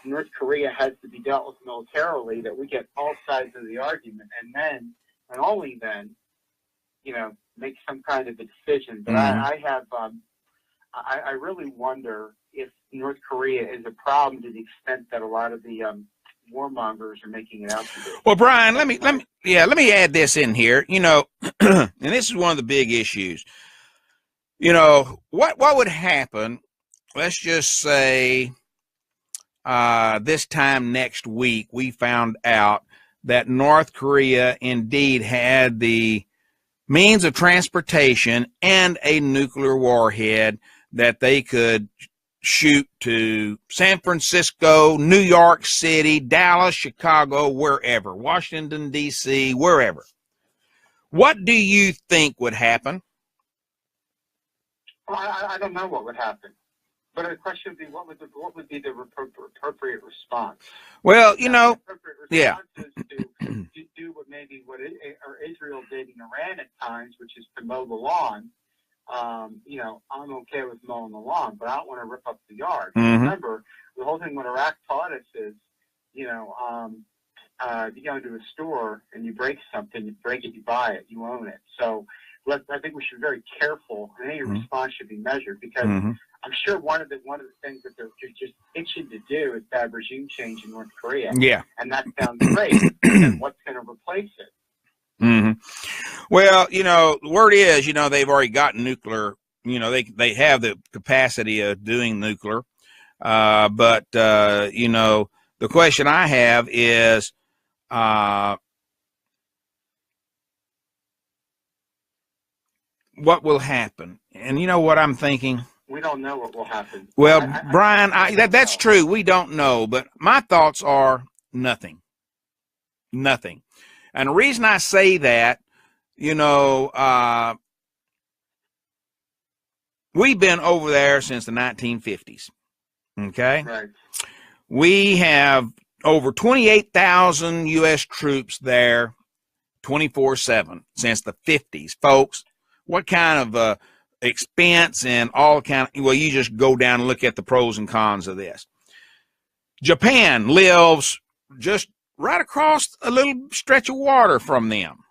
North Korea has to be dealt with militarily, that we get all sides of the argument, and then, and only then, make some kind of a decision. But I really wonder if North Korea is a problem to the extent that a lot of the warmongers are making it out to be. Well, Brian, let me add this in here. And this is one of the big issues. What would happen? Let's just say this time next week we found out that North Korea indeed had the means of transportation and a nuclear warhead that they could shoot to San Francisco, New York City, Dallas, Chicago, wherever, Washington, D.C., wherever. What do you think would happen? Well, I don't know what would happen. But the question would be, what would be the appropriate response? Well, the appropriate response yeah. is to do what Israel did in Iran at times, which is to mow the lawn. I'm okay with mowing the lawn, but I don't want to rip up the yard. Remember, the whole thing what Iraq taught us is, you go into a store and you break something, you break it, you buy it, you own it. So I think we should be very careful, and any response should be measured, because I'm sure one of the things that they're just itching to do is to have regime change in North Korea. Yeah. And that sounds great. And what's going to replace it? Well, the word is, they've already got nuclear, they have the capacity of doing nuclear. But the question I have is, what will happen? And you know what I'm thinking? We don't know what will happen. Well, Brian, that's true. We don't know. But my thoughts are nothing. Nothing. And the reason I say that, we've been over there since the 1950s. Okay? Right. We have over 28,000 U.S. troops there 24/7 since the 50s, folks. What kind of expense and all kind of, well, you just go down and look at the pros and cons of this. Japan lives just right across a little stretch of water from them.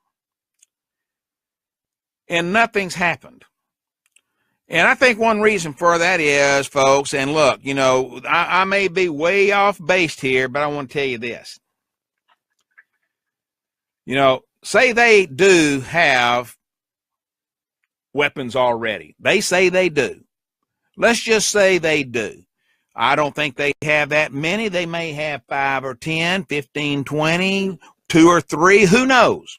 And nothing's happened. And I think one reason for that is, folks, and look, I may be way off base here, but I want to tell you this. Say they do have weapons already. They say they do. Let's just say they do. I don't think they have that many. They may have 5 or 10, 15, 20, 2 or 3. Who knows?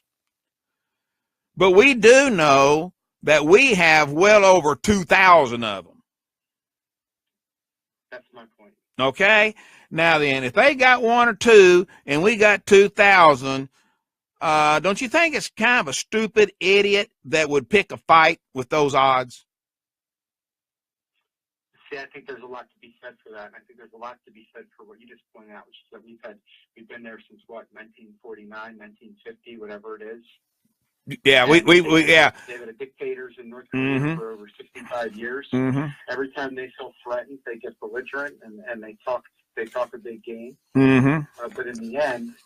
But we do know that we have well over 2,000 of them. That's my point. Okay? Now then, if they got 1 or 2 and we got 2,000, don't you think it's kind of a stupid idiot that would pick a fight with those odds? See, I think there's a lot to be said for that. And I think there's a lot to be said for what you just pointed out, which is that we've been there since 1949, 1950, whatever it is. Yeah, we yeah. They've been dictators in North Korea for over 65 years. Every time they feel threatened, they get belligerent and they talk a big game. But in the end,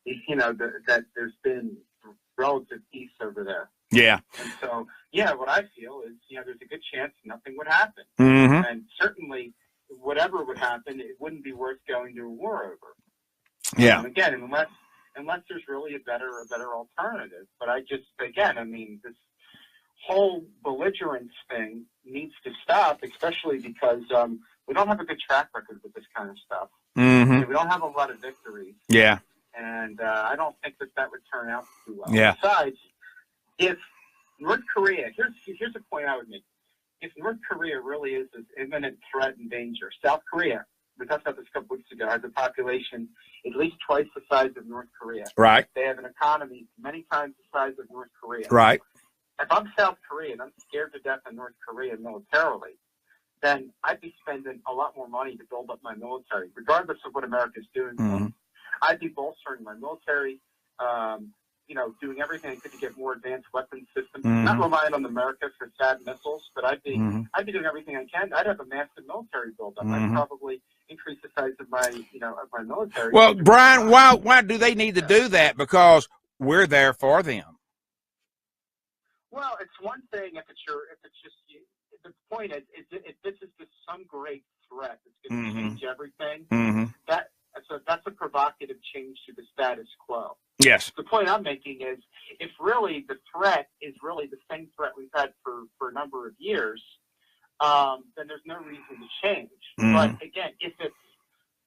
that there's been relative peace over there. Yeah. And so, what I feel is, there's a good chance nothing would happen. And certainly, whatever would happen, it wouldn't be worth going to a war over. Yeah. And again, unless there's really a better alternative. But this whole belligerence thing needs to stop, especially because we don't have a good track record with this kind of stuff. We don't have a lot of victories. Yeah. And I don't think that would turn out too well. Yeah. Besides, if North Korea, here's a point I would make. If North Korea really is this imminent threat and danger, South Korea, we talked about this a couple weeks ago, has a population at least twice the size of North Korea. Right. They have an economy many times the size of North Korea. Right. If I'm South Korea and I'm scared to death of North Korea militarily, then I'd be spending a lot more money to build up my military, regardless of what America's doing. Mm-hmm. I'd be bolstering my military, doing everything I could to get more advanced weapons systems. Mm-hmm. Not relying on America for THAAD missiles, but I'd be Mm-hmm. doing everything I can. I'd have a massive military buildup. Mm-hmm. I'd probably increase the size of my military. Well, Brian, why do they need to do that? Because we're there for them. Well, it's one thing if it's just you. The point is, if this is just some great threat that's going to Mm-hmm. change everything, Mm-hmm. that's a provocative change to the status quo. Yes. The point I'm making is, if really the threat is really the same threat we've had for a number of years, then there's no reason to change. Mm-hmm. But again, if it's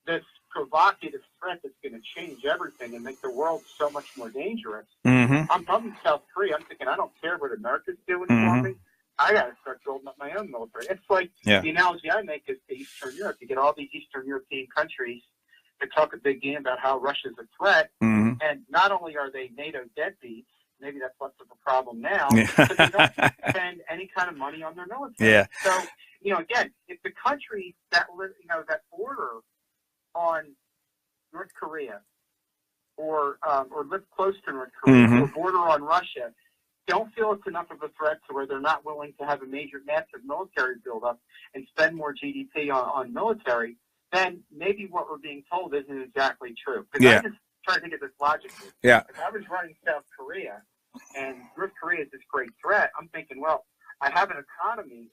this provocative threat that's going to change everything and make the world so much more dangerous, Mm-hmm. I'm from South Korea. I'm thinking, I don't care what America's doing Mm-hmm. for me. I got to start building up my own military. It's like Yeah. the analogy I make is to Eastern Europe. You get all these Eastern European countries that talk a big game about how Russia's a threat, Mm-hmm. and not only are they NATO deadbeats, maybe that's less of a problem now, Yeah. but they don't spend any kind of money on their military. Yeah. So, again, if the countries that live, that border on North Korea or live close to North Korea Mm-hmm. or border on Russia don't feel it's enough of a threat to where they're not willing to have a massive military buildup and spend more GDP on military, then maybe what we're being told isn't exactly true. Because Yeah. I just try to think of this logically. Yeah. If I was running South Korea and North Korea is this great threat, I'm thinking, well, I have an economy,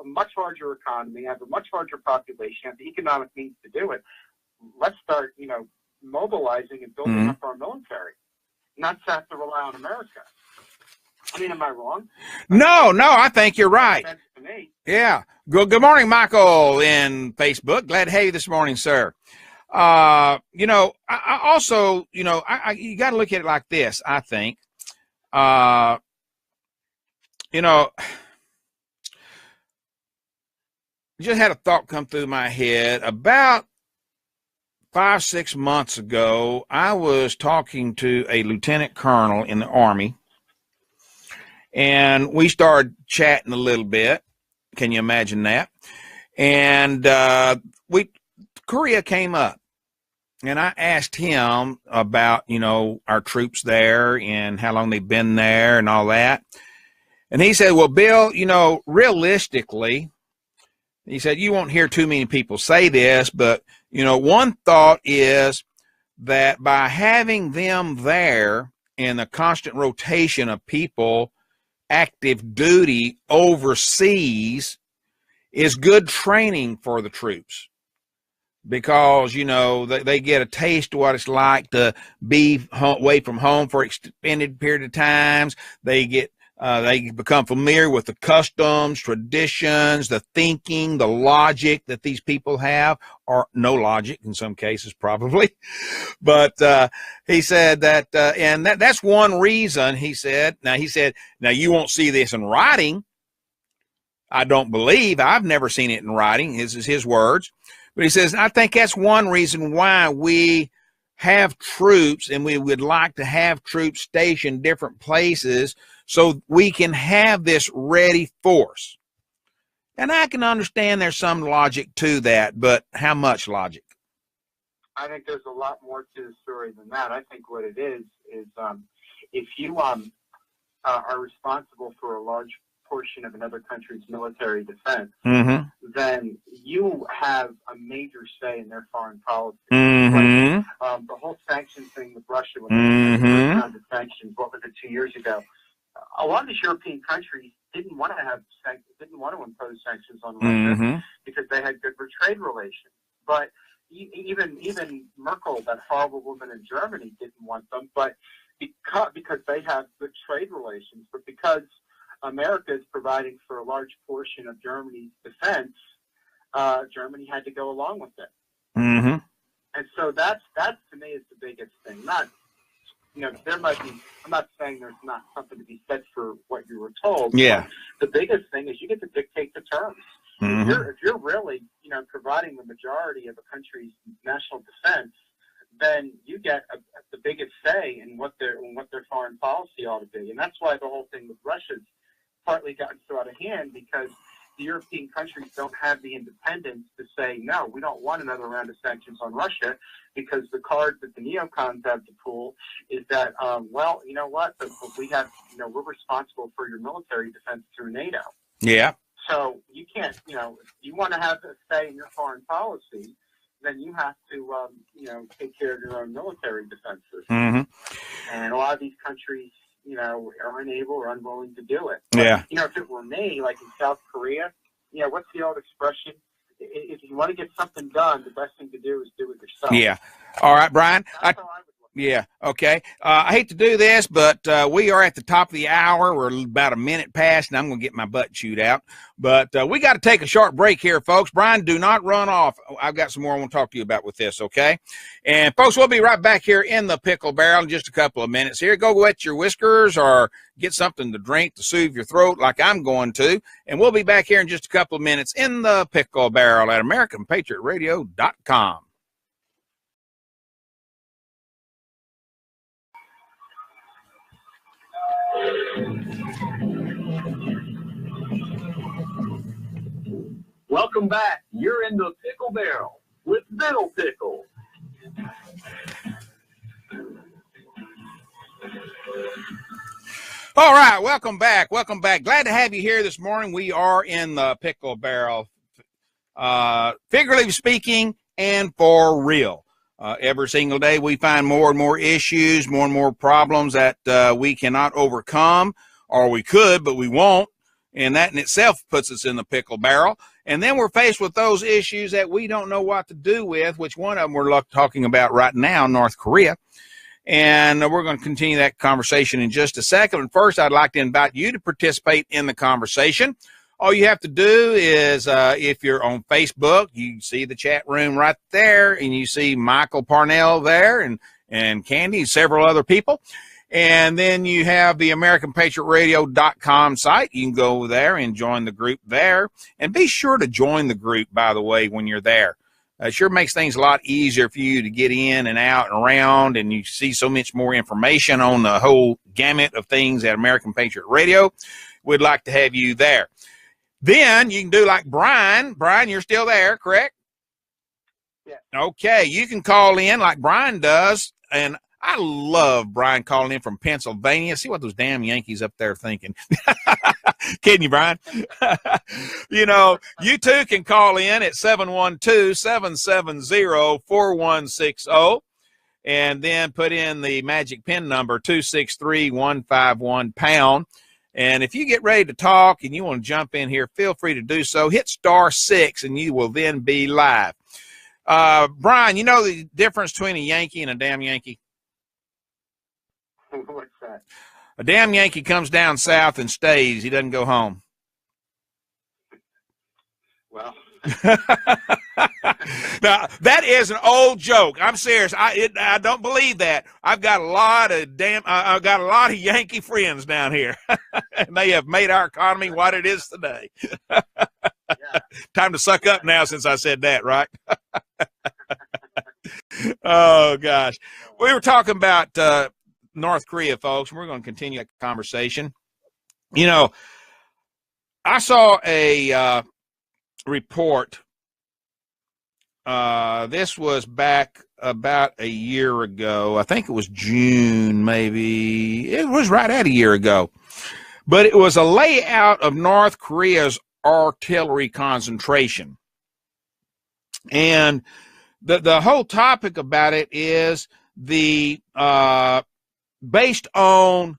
a much larger economy, I have a much larger population, I have the economic means to do it. Let's start, mobilizing and building Mm-hmm. up our military, not to have to rely on America. I mean, am I wrong? No, I think you're right. Makes sense to me. Yeah. Good morning, Michael in Facebook. Glad to have you this morning, sir. I also, you got to look at it like this, I think. Just had a thought come through my head. About 5-6 months ago, I was talking to a lieutenant colonel in the Army, and we started chatting a little bit. Can you imagine that? And Korea came up, and I asked him about, our troops there and how long they've been there and all that. And he said, well, Bill, realistically, he said, you won't hear too many people say this, but, one thought is that by having them there in a constant rotation of people active duty overseas is good training for the troops, because they get a taste of what it's like to be away from home for extended period of times. They become familiar with the customs, traditions, the thinking, the logic that these people have, or no logic in some cases probably. But he said that, and that's one reason, he said. Now you won't see this in writing. I don't believe. I've never seen it in writing. This is his words. But he says, I think that's one reason why we have troops, and we would like to have troops stationed different places so we can have this ready force. And I can understand there's some logic to that, but how much logic? I think there's a lot more to the story than that. I think what it is if you are responsible for a large portion of another country's military defense, Mm-hmm. then you have a major say in their foreign policy. Mm-hmm. Like, the whole sanctions thing with Russia, when Mm-hmm. they first round of sanctions, what was it, 2 years ago? A lot of these European countries didn't want to impose sanctions on Russia Mm-hmm. because they had good trade relations. But even Merkel, that horrible woman in Germany, didn't want them. But because they have good trade relations, but because America is providing for a large portion of Germany's defense, Germany had to go along with it. Mm-hmm. And so that's to me is the biggest thing. Not, there might be, I'm not saying there's not something to be said for what you were told. Yeah. The biggest thing is you get to dictate the terms. Mm-hmm. If you're really, providing the majority of a country's national defense, then you get the biggest say in what their foreign policy ought to be. And that's why the whole thing with Russia's partly gotten so out of hand, because the European countries don't have the independence to say, no, we don't want another round of sanctions on Russia, because the card that the neocons have to pull is that, well, you know what, we have, we're responsible for your military defense through NATO. Yeah. So you can't, if you want to have a say in your foreign policy, then you have to, take care of your own military defenses. Mm-hmm. And a lot of these countries, are unable or unwilling to do it. But, Yeah. If it were me, like in South Korea, what's the old expression? If you want to get something done, the best thing to do is do it yourself. Yeah. All right, Brian. That's how I would look. Yeah. Okay. I hate to do this, but we are at the top of the hour. We're about a minute past, and I'm going to get my butt chewed out. But we got to take a short break here, folks. Brian, do not run off. I've got some more I want to talk to you about with this, okay? And, folks, we'll be right back here in the Pickle Barrel in just a couple of minutes here. Go wet your whiskers or get something to drink to soothe your throat like I'm going to. And we'll be back here in just a couple of minutes in the Pickle Barrel at AmericanPatriotRadio.com. Welcome back. You're in the Pickle Barrel with Bill Pickle. All right, welcome back. Welcome back. Glad to have you here this morning. We are in the Pickle Barrel, figuratively speaking and for real. Every single day we find more and more issues, more and more problems that we cannot overcome, or we could, but we won't. And that in itself puts us in the pickle barrel. And then we're faced with those issues that we don't know what to do with, which one of them we're talking about right now, North Korea. And we're going to continue that conversation in just a second. And first, I'd like to invite you to participate in the conversation. All you have to do is, if you're on Facebook, you see the chat room right there, and you see Michael Parnell there and Candy and several other people. And then you have the AmericanPatriotRadio.com site. You can go there and join the group there. And be sure to join the group, by the way, when you're there. It sure makes things a lot easier for you to get in and out and around, and you see so much more information on the whole gamut of things at American Patriot Radio. We'd like to have you there. Then you can do like Brian. Brian, you're still there, correct? Yeah. Okay, you can call in like Brian does, and I love Brian calling in from Pennsylvania. See what those damn Yankees up there thinking. Kidding you, Brian? You know, you too can call in at 712-770-4160 and then put in the magic PIN number 263151#. And if you get ready to talk and you want to jump in here, feel free to do so. Hit *6 and you will then be live. Brian, you know the difference between a Yankee and a damn Yankee? What's that? A damn Yankee comes down south and stays. He doesn't go home. Well, now that is an old joke. I'm serious. I don't believe that. I've got a lot of Yankee friends down here, and they have made our economy what it is today. yeah. Time to suck up now since I said that, right? Oh gosh, we were talking about North Korea, folks. We're going to continue that conversation. You know, I saw a report. This was back about a year ago. I think it was June, maybe. It was right at a year ago. But it was a layout of North Korea's artillery concentration. And the whole topic about it is the based on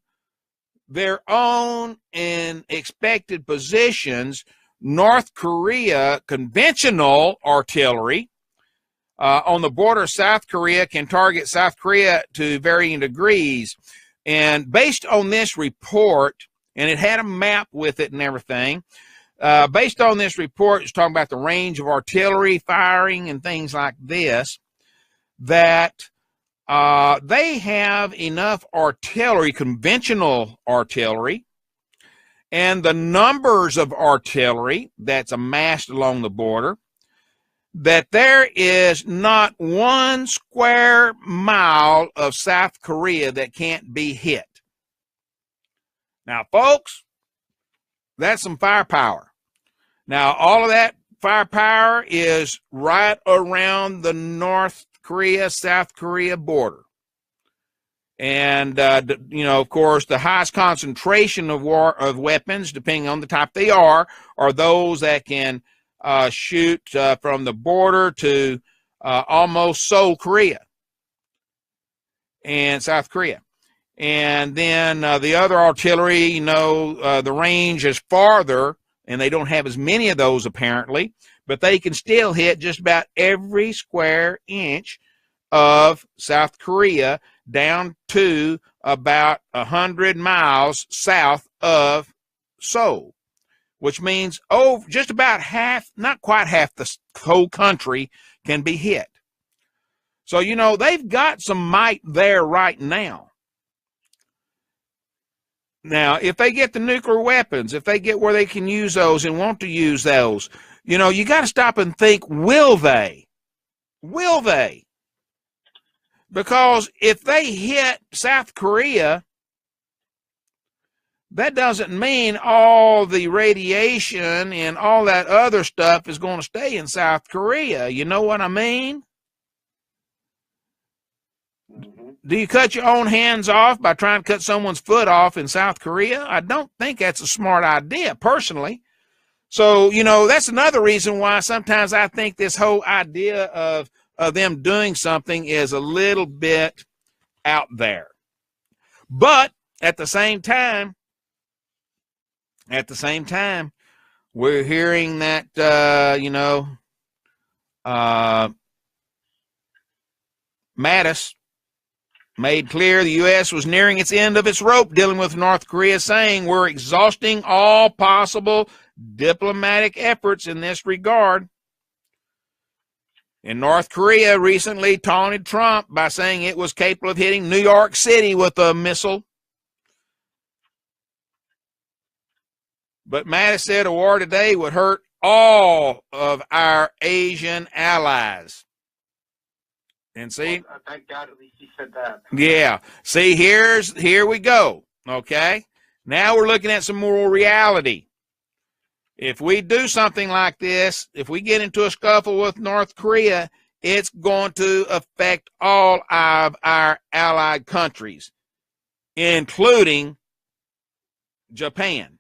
their own and expected positions, North Korea conventional artillery on the border of South Korea can target South Korea to varying degrees. And based on this report, and it had a map with it and everything, based on this report, it's talking about the range of artillery firing and things like this, that they have enough artillery, conventional artillery, and the numbers of artillery that's amassed along the border, that there is not 1 square mile of South Korea that can't be hit. Now, folks, that's some firepower. Now, all of that firepower is right around the North Korea, South Korea border. And, of course, the highest concentration of weapons, depending on the type they are those that can shoot from the border to almost Seoul, Korea, and South Korea. And then the other artillery, the range is farther, and they don't have as many of those apparently, but they can still hit just about every square inch of South Korea down to about 100 miles south of Seoul, which means just about half, not quite half the whole country can be hit. So, they've got some might there right now. Now, if they get the nuclear weapons, if they get where they can use those and want to use those, you got to stop and think, will they? Will they? Because if they hit South Korea, that doesn't mean all the radiation and all that other stuff is going to stay in South Korea. You know what I mean? Do you cut your own hands off by trying to cut someone's foot off in South Korea? I don't think that's a smart idea, personally. So, that's another reason why sometimes I think this whole idea of them doing something is a little bit out there. But at the same time, we're hearing that, Mattis made clear the U.S. was nearing its end of its rope dealing with North Korea, saying we're exhausting all possible diplomatic efforts in this regard. And North Korea recently taunted Trump by saying it was capable of hitting New York City with a missile. But Mattis said a war today would hurt all of our Asian allies. And see, well, thank God at least he said that. Yeah. See, here we go. Okay. Now we're looking at some more reality. If we do something like this, if we get into a scuffle with North Korea, it's going to affect all of our allied countries, including Japan.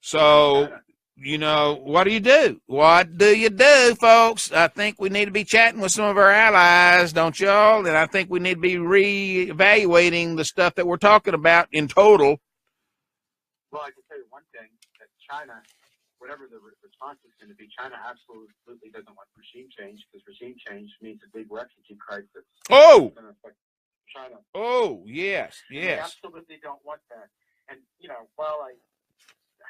So, what do you do? What do you do, folks? I think we need to be chatting with some of our allies, don't y'all? And I think we need to be reevaluating the stuff that we're talking about in total. Well, I can tell you one thing, that China, whatever the response is going to be, China absolutely doesn't want regime change, because regime change means a big refugee crisis. Oh! It's going to affect China. Oh, yes, yes. They absolutely don't want that. And, while I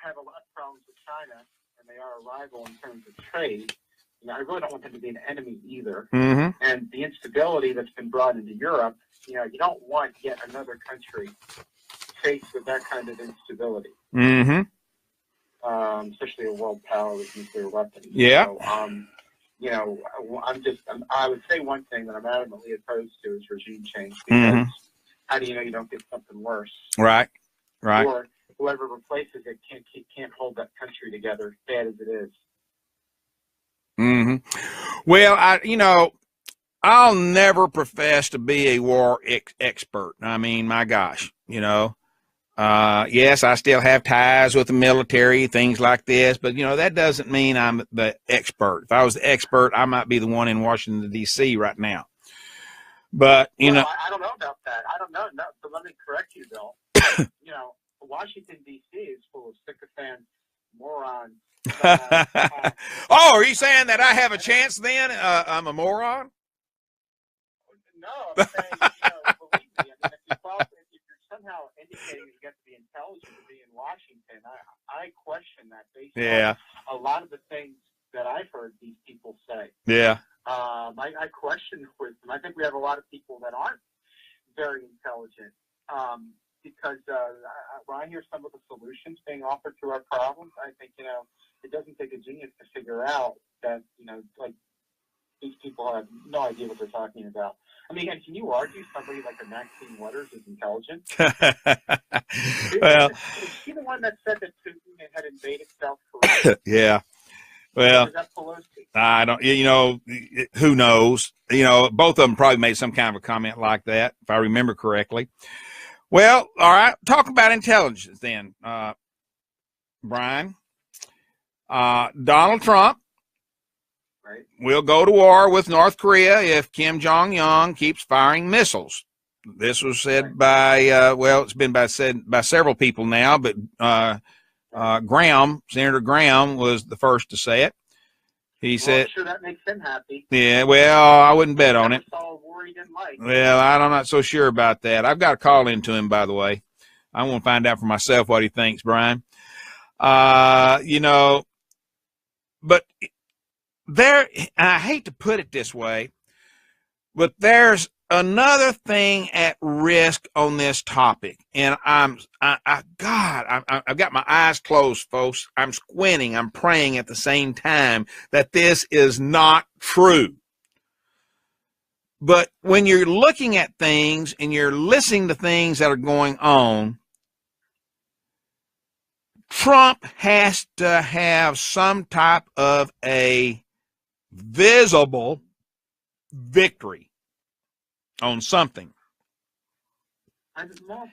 have a lot of problems with China, and they are a rival in terms of trade, I really don't want them to be an enemy either. Mm-hmm. And the instability that's been brought into Europe, you don't want yet another country faced with that kind of instability. Mm-hmm. Especially a world power with nuclear weapons. Yeah. So, I would say one thing that I'm adamantly opposed to is regime change, because how do you know you don't get something worse? Right. Or whoever replaces it can't hold that country together, bad as it is. Mm-hmm. Well, I'll never profess to be a war expert. I mean, my gosh, yes, I still have ties with the military, things like this, but that doesn't mean I'm the expert. If I was the expert, I might be the one in Washington, D.C. right now. But I don't know about that. I don't know. No, but let me correct you, Bill. Washington, D.C. is full of sycophant morons. Oh, are you saying that I have a chance then? I'm a moron? No, I'm saying, believe me, if you're somehow indicating that you have to be intelligent to be in Washington, I question that based on a lot of the things that I've heard these people say. Yeah. I question with them. I think we have a lot of people that aren't very intelligent. because when I hear some of the solutions being offered to our problems, I think, it doesn't take a genius to figure out that, like, these people have no idea what they're talking about. I mean, can you argue somebody like a Maxine Waters is intelligent? Well, is she the one that said that Putin had invaded South Korea? yeah. Well, Or was that Pelosi? I don't, who knows? Both of them probably made some kind of a comment like that, if I remember correctly. Well, all right. Talk about intelligence then, Brian. Donald Trump will go to war with North Korea if Kim Jong-un keeps firing missiles. This was said by, it's been said by several people now, but Senator Graham was the first to say it. He said, I'm sure that makes him happy. Yeah, well, I wouldn't bet on it. Saw a war he didn't like. Well, I'm not so sure about that. I've got a call into him, by the way. I want to find out for myself what he thinks, Brian. But I hate to put it this way, but there's another thing at risk on this topic, and I've got my eyes closed, folks. I'm squinting, I'm praying at the same time that this is not true. But when you're looking at things and you're listening to things that are going on, Trump has to have some type of a visible victory on something. I don't know.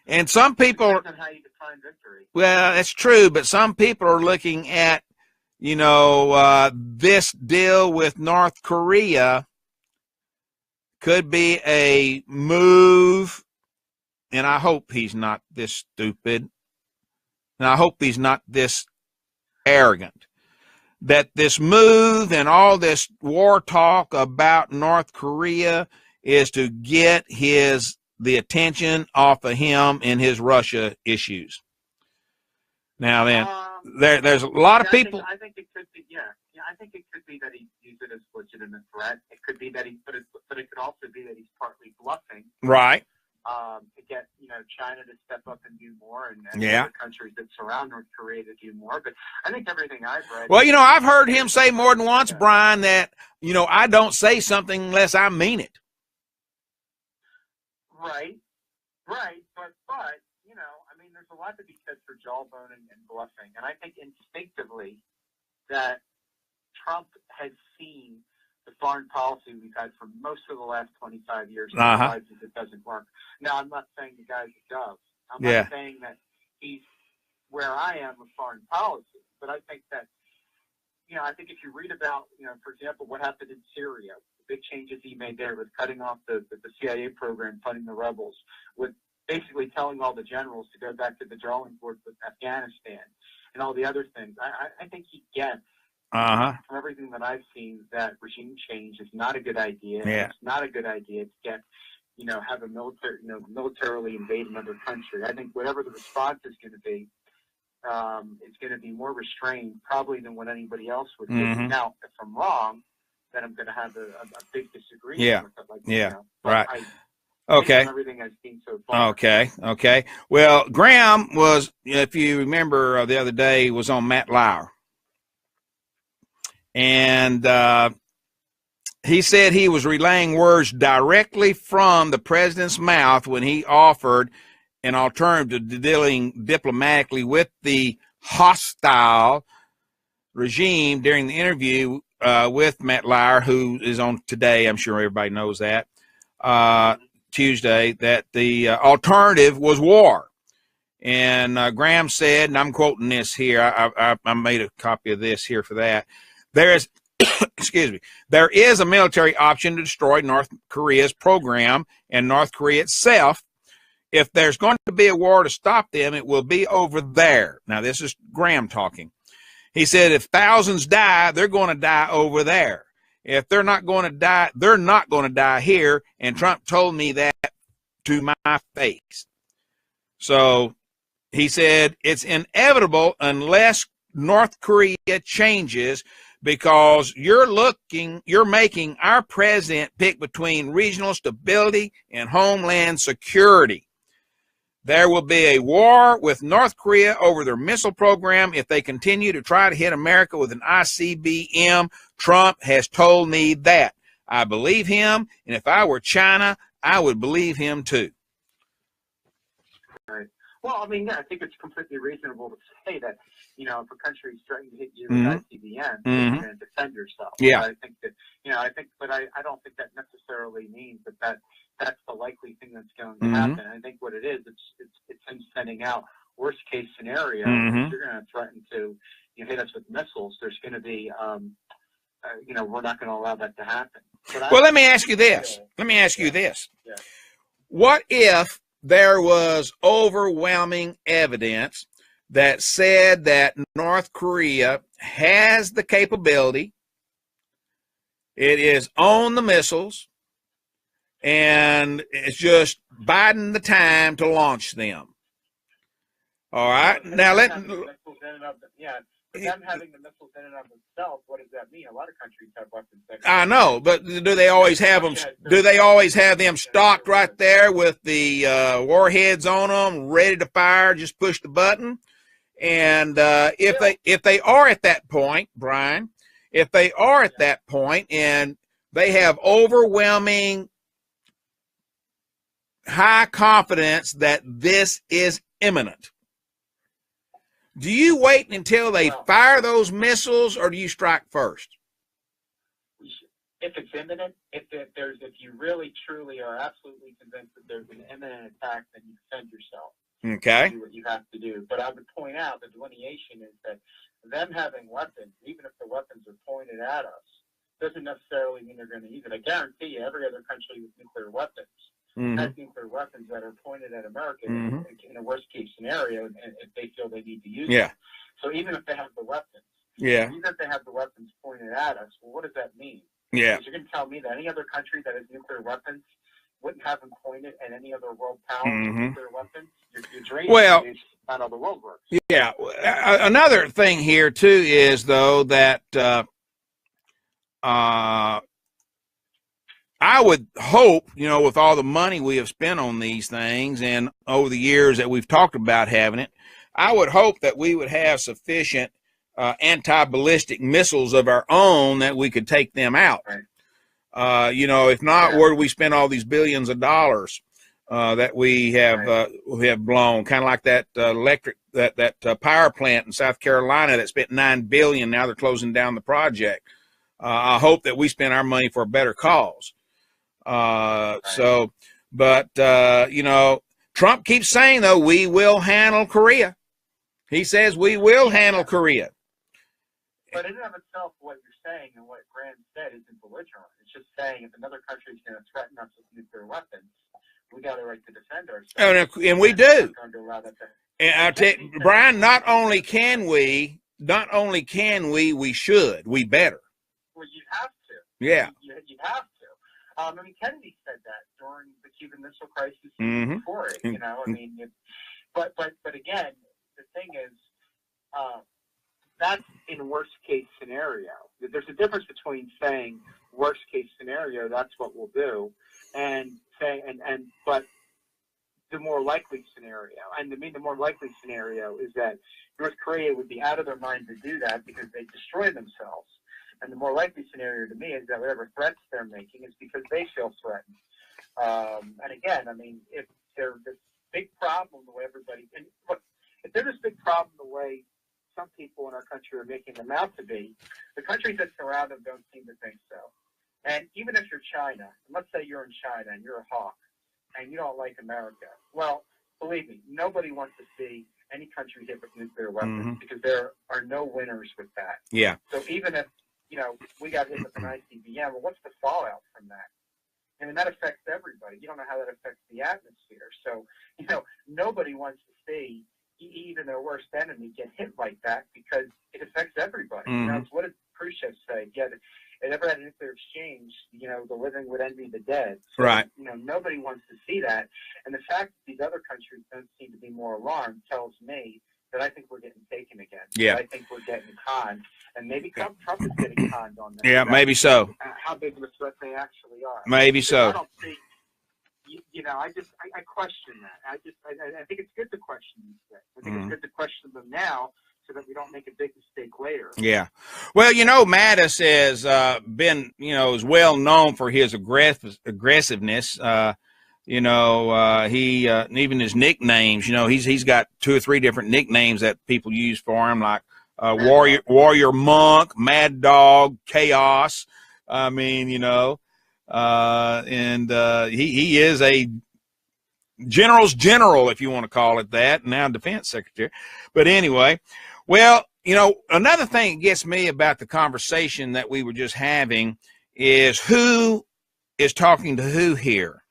And some people, depends on how you define victory. Well, that's true, but some people are looking at, this deal with North Korea could be a move, and I hope he's not this stupid, and I hope he's not this arrogant, that this move and all this war talk about North Korea is to get the attention off of him and his Russia issues. Now then, there's a lot of people. I think it could be, I think it could be that he used it as a legitimate threat. It could be that but it could also be that he's partly bluffing. Right. To get China to step up and do more, and other countries that surround North Korea to do more. But I think everything I've read. Well, I've heard him say more than once, Brian, that I don't say something unless I mean it. Right, but I mean, there's a lot to be said for jawbone and bluffing, and I think instinctively that Trump has seen the foreign policy we've had for most of the last 25 years and realizes it doesn't work. Now, I'm not saying the guy's a dove. I'm not saying that he's where I am with foreign policy, but I think that, I think if you read about, for example, what happened in Syria, the big changes he made there with cutting off the CIA program, funding the rebels, with basically telling all the generals to go back to the drawing board with Afghanistan and all the other things, I think he gets from everything that I've seen that regime change is not a good idea. Yeah. It's not a good idea to get, have a military, militarily invade another country. I think whatever the response is going to be, it's going to be more restrained probably than what anybody else would do. Now, if I'm wrong, then I'm going to have a big disagreement with it. Right. Okay. Everything I've seen so far. Okay. Well, Graham was, if you remember the other day, was on Matt Lauer. And he said he was relaying words directly from the president's mouth when he offered an alternative to dealing diplomatically with the hostile regime during the interview with Matt Lauer, who is on today. I'm sure everybody knows that, Tuesday, that the alternative was war. And Graham said, and I'm quoting this here, I made a copy of this here for that, there is, there is a military option to destroy North Korea's program and North Korea itself. If there's going to be a war to stop them, it will be over there. Now, this is Graham talking. He said, if thousands die, they're going to die over there. If they're not going to die, they're not going to die here. And Trump told me that to my face. So he said, it's inevitable unless North Korea changes, because you're making our president pick between regional stability and homeland security. there will be a war with North Korea over their missile program if they continue to try to hit America with an ICBM. Trump has told me that. I believe him, and if I were China, I would believe him too. Right. Well, I mean, yeah, I think it's completely reasonable to say that, if a country is threatening to hit you with ICBM, you're going to defend yourself. Yeah. But I think that, but I don't think that necessarily means that's the likely thing that's going to happen. I think what it is, it's him sending out worst case scenario. If you're going to threaten to hit us with missiles, there's going to be, we're not going to allow that to happen. Well, let me ask you this. Yeah. What if there was overwhelming evidence that said that North Korea has the capability, it is on the missiles, and it's just biding the time to launch them? All right. Now, them having the missiles in and of themselves, what does that mean? A lot of countries have weapons. I know, but do they always have them? Do they always have them stocked right there with the warheads on them, ready to fire? Just push the button. And if they are at that point, Brian, if they are at that point and they have overwhelming high confidence that this is imminent, do you wait until they fire those missiles, or do you strike first? If it's imminent, if you really truly are absolutely convinced that there's an imminent attack, then you defend yourself. Okay. Do what you have to do. But I would point out the delineation is that them having weapons, even if the weapons are pointed at us, doesn't necessarily mean they're going to use it. I guarantee you, every other country with nuclear weapons has nuclear weapons that are pointed at America in a worst-case scenario, and if they feel they need to use them. So even if they have the weapons, even if they have the weapons pointed at us, well, what does that mean? Yeah. Because you're going to tell me that any other country that has nuclear weapons wouldn't have them pointed at any other world power with nuclear weapons? You're dreaming. Well, it's not how the world works. Yeah. Another thing here, too, is, though, that I would hope, with all the money we have spent on these things and over the years that we've talked about having it, I would hope that we would have sufficient anti-ballistic missiles of our own that we could take them out. Right. If not, where do we spend all these billions of dollars that we have blown? Kind of like that that power plant in South Carolina that spent $9 billion. Now they're closing down the project. I hope that we spend our money for a better cause. Trump keeps saying, though, we will handle Korea. He says we will handle Korea. But in and of itself, what you're saying and what Graham said isn't belligerent. It's just saying if another country is going to threaten us with nuclear weapons, we got a right to defend ourselves. And we do. And I tell you, Brian, not only can we, we should. We better. Well, you have to. Yeah. You have to. Kennedy said that during the Cuban Missile Crisis before it. But again, the thing is, that's in worst case scenario. There's a difference between saying worst case scenario, that's what we'll do, and saying but the more likely scenario. And the more likely scenario is that North Korea would be out of their mind to do that because they destroy themselves. And the more likely scenario to me is that whatever threats they're making is because they feel threatened. And again, if there's this big problem the way everybody, and look, if there's this big problem the way some people in our country are making them out to be, the countries that surround them don't seem to think so. And even if you're China, and let's say you're in China and you're a hawk and you don't like America, well, believe me, nobody wants to see any country hit with nuclear weapons because there are no winners with that. Yeah. So even if we got hit with an ICBM, well, what's the fallout from that? That affects everybody. You don't know how that affects the atmosphere. So, nobody wants to see even their worst enemy get hit like that because it affects everybody. What did Khrushchev say? Yeah, if ever had a nuclear exchange, the living would envy the dead. So, right. Nobody wants to see that. And the fact that these other countries don't seem to be more alarmed tells me that I think we're getting taken again. Yeah. I think we're getting conned. And maybe Trump is getting conned on that. Yeah, maybe so. How big of a threat they actually are. Maybe so. I don't see you know, I question that. I think it's good to question these things. I think it's good to question them now so that we don't make a big mistake later. Yeah. Well, you know, Mattis has been, you know, is well known for his aggressiveness. You know, he even his nicknames. You know, he's got 2 or 3 different nicknames that people use for him, like Warrior Monk, Mad Dog, Chaos. I mean, you know, and he is a general's general, if you want to call it that, now defense secretary. But anyway, well, you know, another thing that gets me about the conversation that we were just having is who is talking to who here.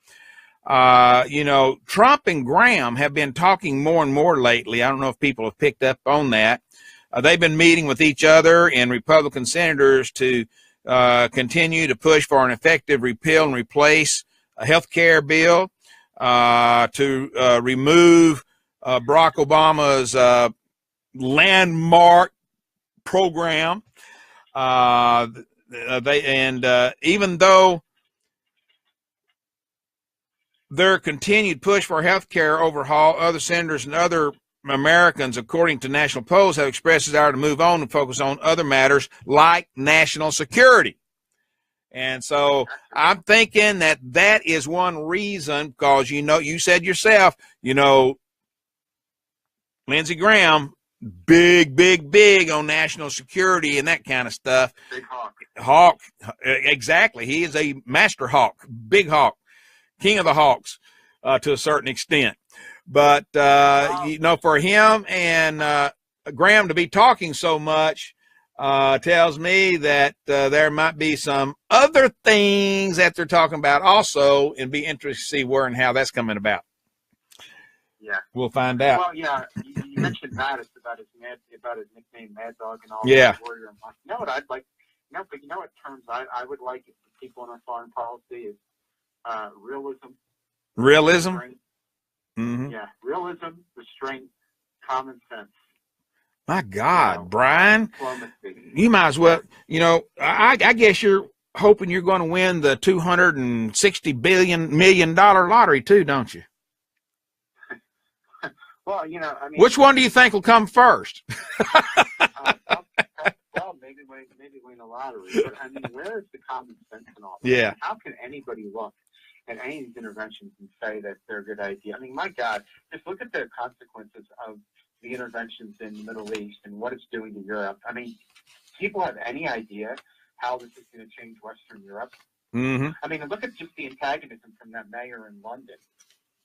You know, Trump and Graham have been talking more and more lately. I don't know if people have picked up on that. They've been meeting with each other and Republican senators to continue to push for an effective repeal and replace a health care bill, to remove Barack Obama's landmark program. Even though their continued push for health care overhaul, other senators and other Americans, according to national polls, have expressed desire to move on and focus on other matters like national security. And so I'm thinking that is one reason, because, you know, you said yourself, you know, Lindsey Graham, big on national security and that kind of stuff. Big hawk. Hawk, exactly. He is a master hawk, big hawk, king of the hawks, to a certain extent. But, you know, for him and Graham to be talking so much tells me that there might be some other things that they're talking about also, and be interested to see where and how that's coming about. Yeah, we'll find out. Well, yeah, you mentioned Mattis about his nickname Mad Dog and all yeah. that. Warrior. You know what I'd like? You know, but you know what terms I would like for people in our foreign policy is realism. Realism. Mm-hmm. Yeah, realism, restraint, common sense. My God, Brian, you might as well, you know, I guess you're hoping you're going to win the $260 million lottery too, don't you? Well, you know, I mean, which one do you think will come first? Well, maybe win the lottery. But I mean, where is the common sense in all this? Yeah. How can anybody look at any of these interventions and say that they're a good idea? I mean, my God, just look at the consequences of the interventions in the Middle East and what it's doing to Europe. I mean, people have any idea how this is going to change Western Europe? Mm-hmm. I mean, look at just the antagonism from that mayor in London.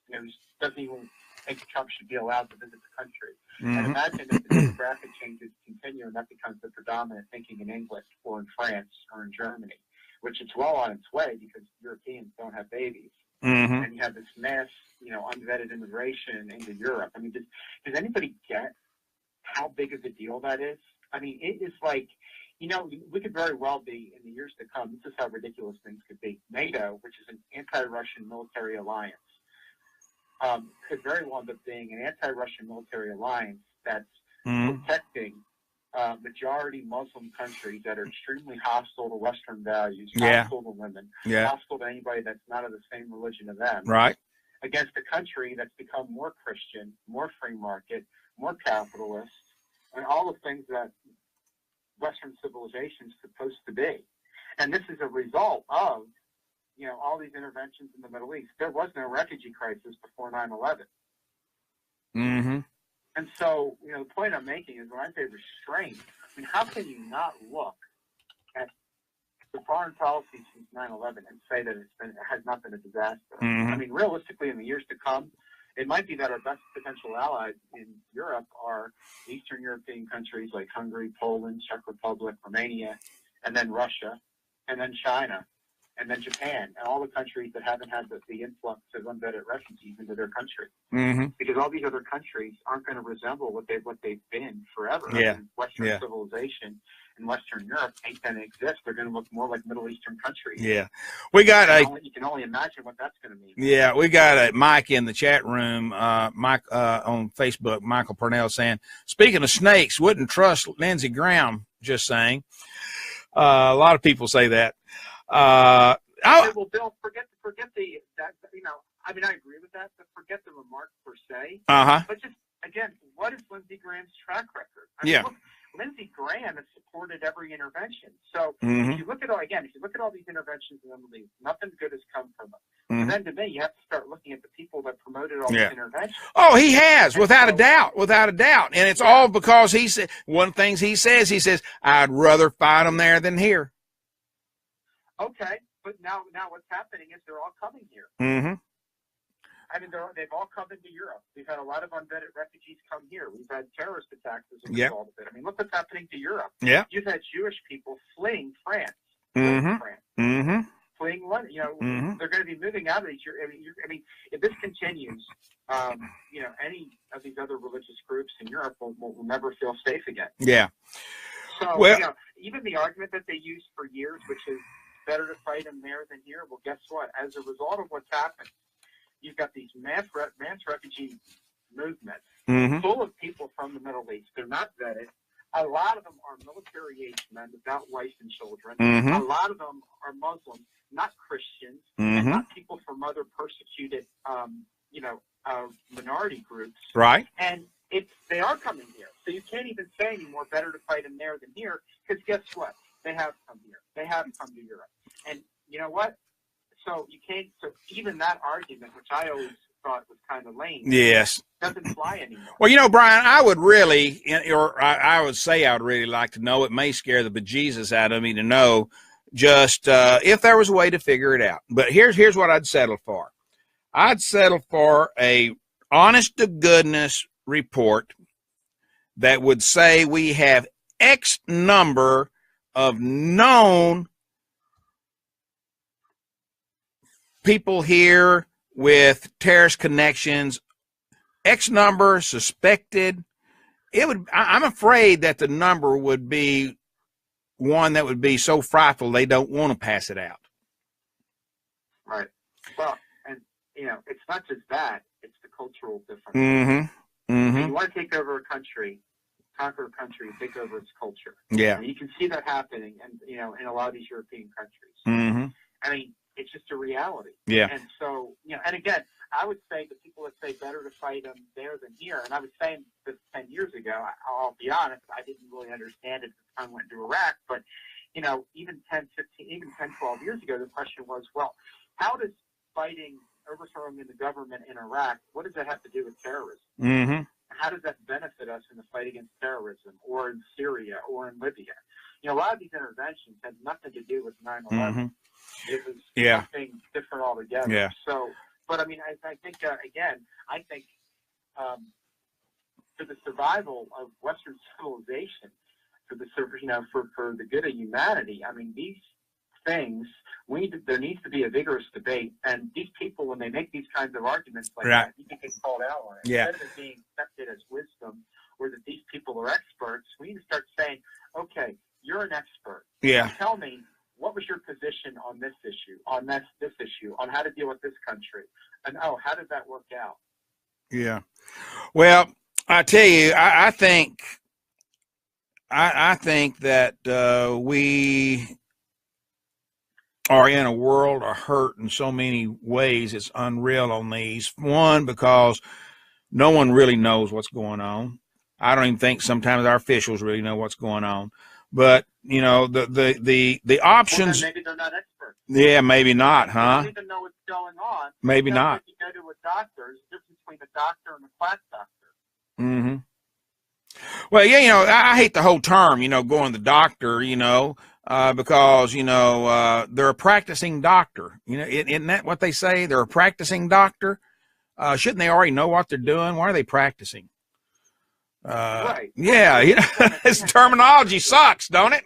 You know, he doesn't even think Trump should be allowed to visit the country. Mm-hmm. And imagine if the demographic changes continue and that becomes the predominant thinking in England or in France or in Germany, which it's well on its way because Europeans don't have babies. Mm-hmm. And you have this mass, you know, unvetted immigration into Europe. I mean, does anybody get how big of a deal that is? I mean, it is like, you know, we could very well be, in the years to come, this is how ridiculous things could be. NATO, which is an anti-Russian military alliance, could very well end up being an anti-Russian military alliance that's protecting majority Muslim countries that are extremely hostile to Western values, hostile to women, hostile to anybody that's not of the same religion as them, right? Against a country that's become more Christian, more free market, more capitalist, and all the things that Western civilization is supposed to be. And this is a result of, you know, all these interventions in the Middle East. There was no refugee crisis before 9/11. Mm-hmm. And so, you know, the point I'm making is when I say restraint, I mean, how can you not look at the foreign policy since 9/11 and say that it has not been a disaster? Mm-hmm. I mean, realistically, in the years to come, it might be that our best potential allies in Europe are Eastern European countries like Hungary, Poland, Czech Republic, Romania, and then Russia, and then China, and then Japan, and all the countries that haven't had the influx of unvetted refugees into their country. Mm-hmm. Because all these other countries aren't going to resemble what they've been forever. Yeah. I mean, Western civilization in Western Europe ain't going to exist. They're going to look more like Middle Eastern countries. Yeah. We got you can only imagine what that's going to mean. Yeah, we got a Mike in the chat room, Mike on Facebook, Michael Purnell saying, speaking of snakes, wouldn't trust Lindsey Graham, just saying. A lot of people say that. Oh, Okay, well, Bill, forget that. I mean, I agree with that, but forget the remark per se. But just again, what is Lindsey Graham's track record? I mean, Yeah. look, Lindsey Graham has supported every intervention. So Mm-hmm. if you look at all these interventions in the Middle East, nothing good has come from them. Mm-hmm. And then to me, you have to start looking at the people that promoted all these interventions. Oh, he has, without a doubt. And it's all because he said one thing he says, I'd rather fight them there than here. Okay, but now what's happening is they're all coming here. Mm-hmm. I mean, they've all come into Europe. We've had a lot of unvetted refugees come here. We've had terrorist attacks as a result of it. I mean, look what's happening to Europe. Yeah. You've had Jewish people fleeing France. Mm-hmm. Fleeing London. Mm-hmm. They're going to be moving out of these. I mean, if this continues, any of these other religious groups in Europe will never feel safe again. Yeah. So, even the argument that they used for years, which is better to fight them there than here, well, guess what? As a result of what's happened, you've got these mass refugee movements full of people from the Middle East. They're not vetted. A lot of them are military-aged men without wives and children. A lot of them are Muslims, not Christians, and not people from other persecuted, minority groups. Right. And they are coming here. So you can't even say anymore better to fight them there than here, because guess what? They have come here. They have come to Europe. And you know what? So you can't. So even that argument, which I always thought was kind of lame, doesn't fly anymore. Well, Brian, I would really, or I would say I would really like to know. It may scare the bejesus out of me to know just if there was a way to figure it out. But here's what I'd settle for. I'd settle for a honest to goodness report that would say we have X number of known people here with terrorist connections, X number suspected. I'm afraid that the number would be one that would be so frightful they don't want to pass it out. Right. Well, and it's not just that; it's the cultural difference. Mm-hmm. Mm-hmm. You want to take over a country, conquer a country, take over its culture. Yeah. And you can see that happening, and in a lot of these European countries. Mm-hmm. I mean, it's just a reality. Yeah. And so, and again, I would say the people that say better to fight them there than here, and I was saying this 10 years ago, I'll be honest, I didn't really understand it at the time I went to Iraq, but, even 10, 12 years ago, the question was, well, how does overthrowing the government in Iraq, what does that have to do with terrorism? Mm-hmm. How does that benefit us in the fight against terrorism, or in Syria, or in Libya? A lot of these interventions had nothing to do with 9/11. Mm-hmm. It was something different altogether. Yeah. So, but I mean, I think again, for the survival of Western civilization, for the good of humanity, I mean, these things, there needs to be a vigorous debate. And these people, when they make these kinds of arguments like that, you can get called out on it. Yeah. Instead of it being accepted as wisdom, or that these people are experts, we need to start saying, okay, you're an expert. Yeah. Tell me, what was your position on this issue, on this issue, on how to deal with this country? And, how did that work out? Yeah. Well, I tell you, I think that we are in a world of hurt in so many ways. It's unreal on these. One, because no one really knows what's going on. I don't even think sometimes our officials really know what's going on. But the options. Well, maybe they're not experts. Yeah, maybe not, huh? They don't even know what's going on. Maybe not. If you go to a doctor, there's a difference between a doctor and a quack doctor. Mm-hmm. Well, yeah, I hate the whole term, going to the doctor, because, they're a practicing doctor. Isn't that what they say? They're a practicing doctor. Shouldn't they already know what they're doing? Why are they practicing? Right. Yeah, this terminology sucks, don't it?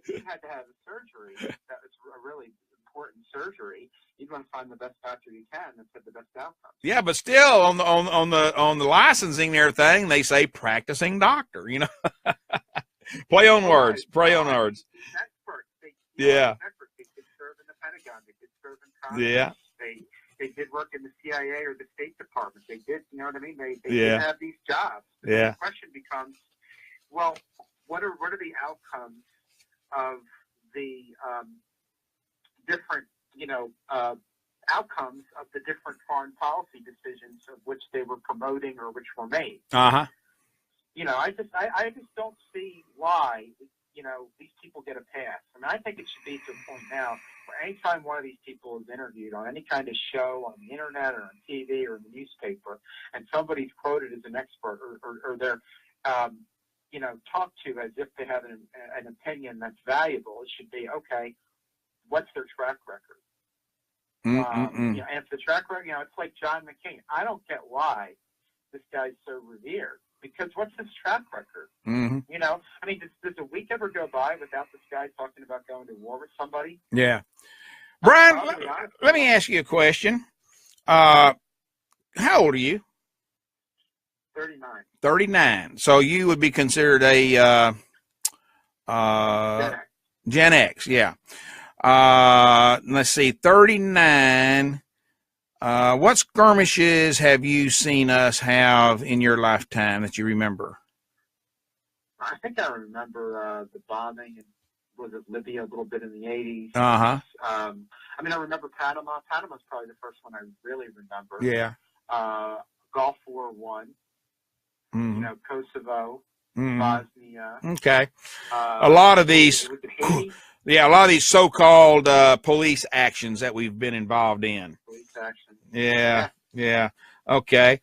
if you had to have a surgery, that was a really important surgery, you'd want to find the best doctor you can and get the best outcomes. Yeah, but still on the licensing and everything, they say practicing doctor. Play on words. Play on words. Experts. Yeah. Experts. They could serve in the Pentagon. They could serve in Congress. Yeah. They did work in the CIA or the State Department. They did, you know what I mean? They Yeah. did have these jobs. Yeah. The question becomes, well, what are the outcomes of the different, outcomes of the different foreign policy decisions of which they were promoting or which were made. Uh-huh. I just don't see why, these people get a pass. I mean, I think it should be to a point now where anytime one of these people is interviewed on any kind of show on the internet or on TV or in the newspaper, and somebody's quoted as an expert or they're, talked to as if they have an opinion that's valuable, it should be, okay, what's their track record? And if the track record, it's like John McCain. I don't get why this guy's so revered, because what's his track record? Mm-hmm. I mean, does a week ever go by without this guy talking about going to war with somebody? Yeah. Brian, let me ask you a question. How old are you? 39. 39. So you would be considered a Gen X, yeah. Let's see, 39. What skirmishes have you seen us have in your lifetime that you remember? I think I remember the bombing in, was it Libya, a little bit in the 80s. Uh-huh. I mean, I remember Panama. Panama's probably the first one I really remember. Yeah. Gulf War I. Mm-hmm. Kosovo, Mm-hmm. Bosnia. Okay. A lot of these, a lot of these so-called police actions that we've been involved in. Police action. Yeah. Okay.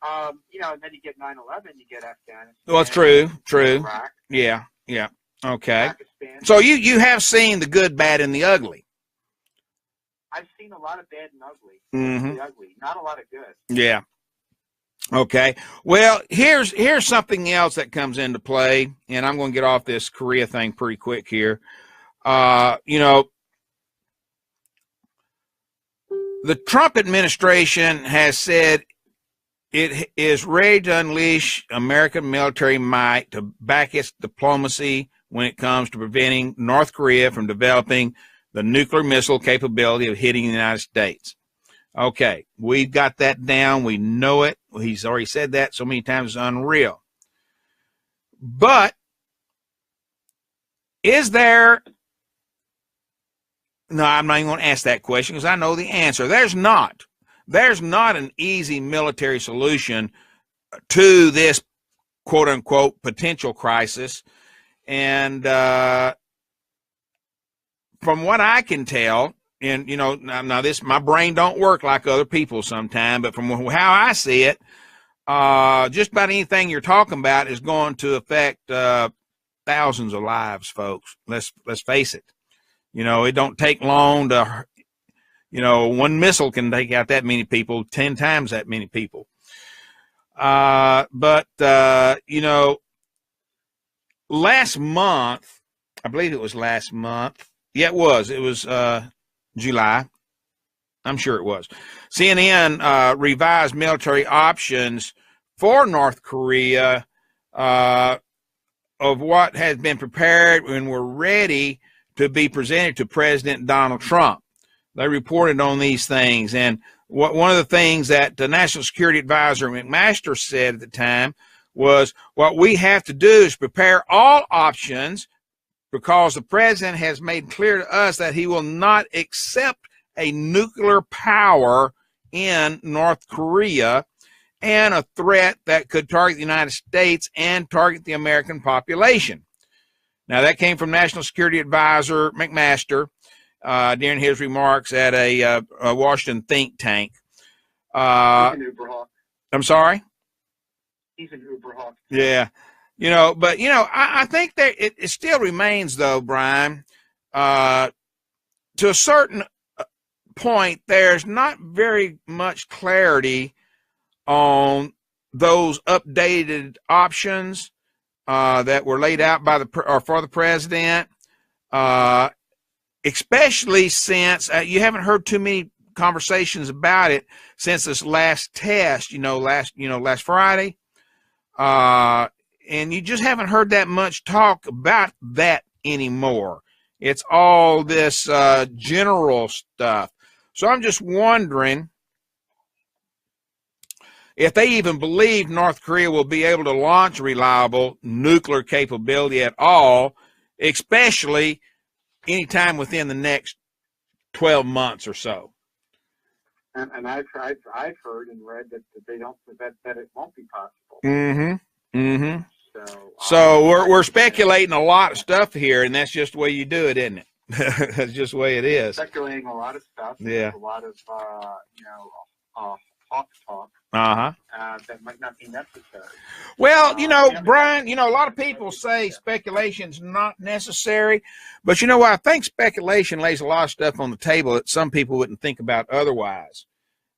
And then you get 9/11, you get Afghanistan. Well, it's true. Iraq, Yeah. Okay. Pakistan. So you have seen the good, bad, and the ugly. I've seen a lot of bad and ugly. Mm-hmm. The ugly, not a lot of good. Yeah. Okay. Well, here's something else that comes into play, and I'm going to get off this Korea thing pretty quick here. The Trump administration has said it is ready to unleash American military might to back its diplomacy when it comes to preventing North Korea from developing the nuclear missile capability of hitting the United States. Okay, we've got that down. We know it. He's already said that so many times, it's unreal. But is there... No, I'm not even going to ask that question because I know the answer. There's not. There's not an easy military solution to this quote-unquote potential crisis. And from what I can tell, and now this, my brain don't work like other people sometimes, but from how I see it, just about anything you're talking about is going to affect thousands of lives, folks. Let's face it. It don't take long to, one missile can take out that many people, 10 times that many people. Last month, I believe it was last month. Yeah, it was July. I'm sure it was. CNN revised military options for North Korea of what has been prepared and we're ready to be presented to President Donald Trump. They reported on these things. And one of the things that the National Security Advisor McMaster said at the time was, what we have to do is prepare all options because the president has made clear to us that he will not accept a nuclear power in North Korea and a threat that could target the United States and target the American population. Now, that came from National Security Advisor McMaster during his remarks at a Washington think tank. He's an Uberhawk. I'm sorry? He's an Uberhawk. Yeah. I think that it still remains, though, Brian, to a certain point, there's not very much clarity on those updated options that were laid out by for the president, especially since you haven't heard too many conversations about it since this last test, last Friday, and you just haven't heard that much talk about that anymore. It's all this general stuff. So I'm just wondering if they even believe North Korea will be able to launch reliable nuclear capability at all, especially anytime within the next 12 months or so. And I've heard and read that they don't that it won't be possible. Mm-hmm. Mm-hmm. So we're speculating a lot of stuff here, and that's just the way you do it, isn't it? That's just the way it is. Speculating a lot of stuff. Yeah. A lot of talk. That might not be necessary. Well, Brian, a lot of people say speculation's not necessary, but you know what? I think speculation lays a lot of stuff on the table that some people wouldn't think about otherwise.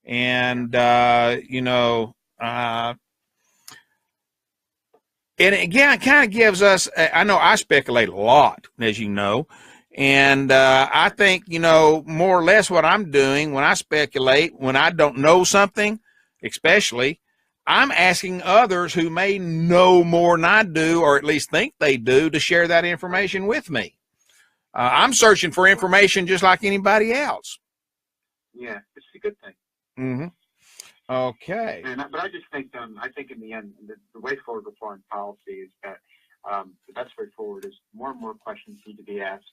And, and again, it kind of gives us, I know I speculate a lot, as you know, and I think, more or less what I'm doing when I speculate, when I don't know something, especially, I'm asking others who may know more than I do, or at least think they do, to share that information with me. I'm searching for information just like anybody else. Yeah, it's a good thing. Mm-hmm. Okay. But I just think, I think in the end, the way forward with foreign policy is that the best way forward is more and more questions need to be asked.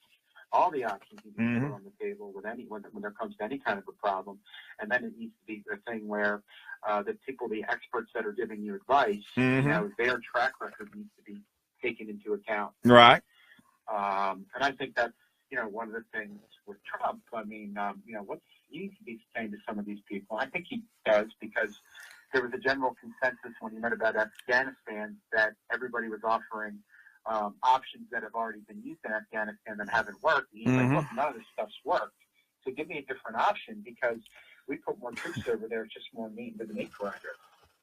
All the options need to be put on the table when there comes to any kind of a problem, and then it needs to be the thing where the experts that are giving you advice, their track record needs to be taken into account. Right. And I think that's one of the things with Trump. I mean, what's he needs to be saying to some of these people? I think he does, because there was a general consensus when he met about Afghanistan that everybody was offering options that have already been used in Afghanistan that haven't worked. And he's like, look, none of this stuff's worked. So give me a different option, because we put more troops over there. It's just more meat with a meat grinder.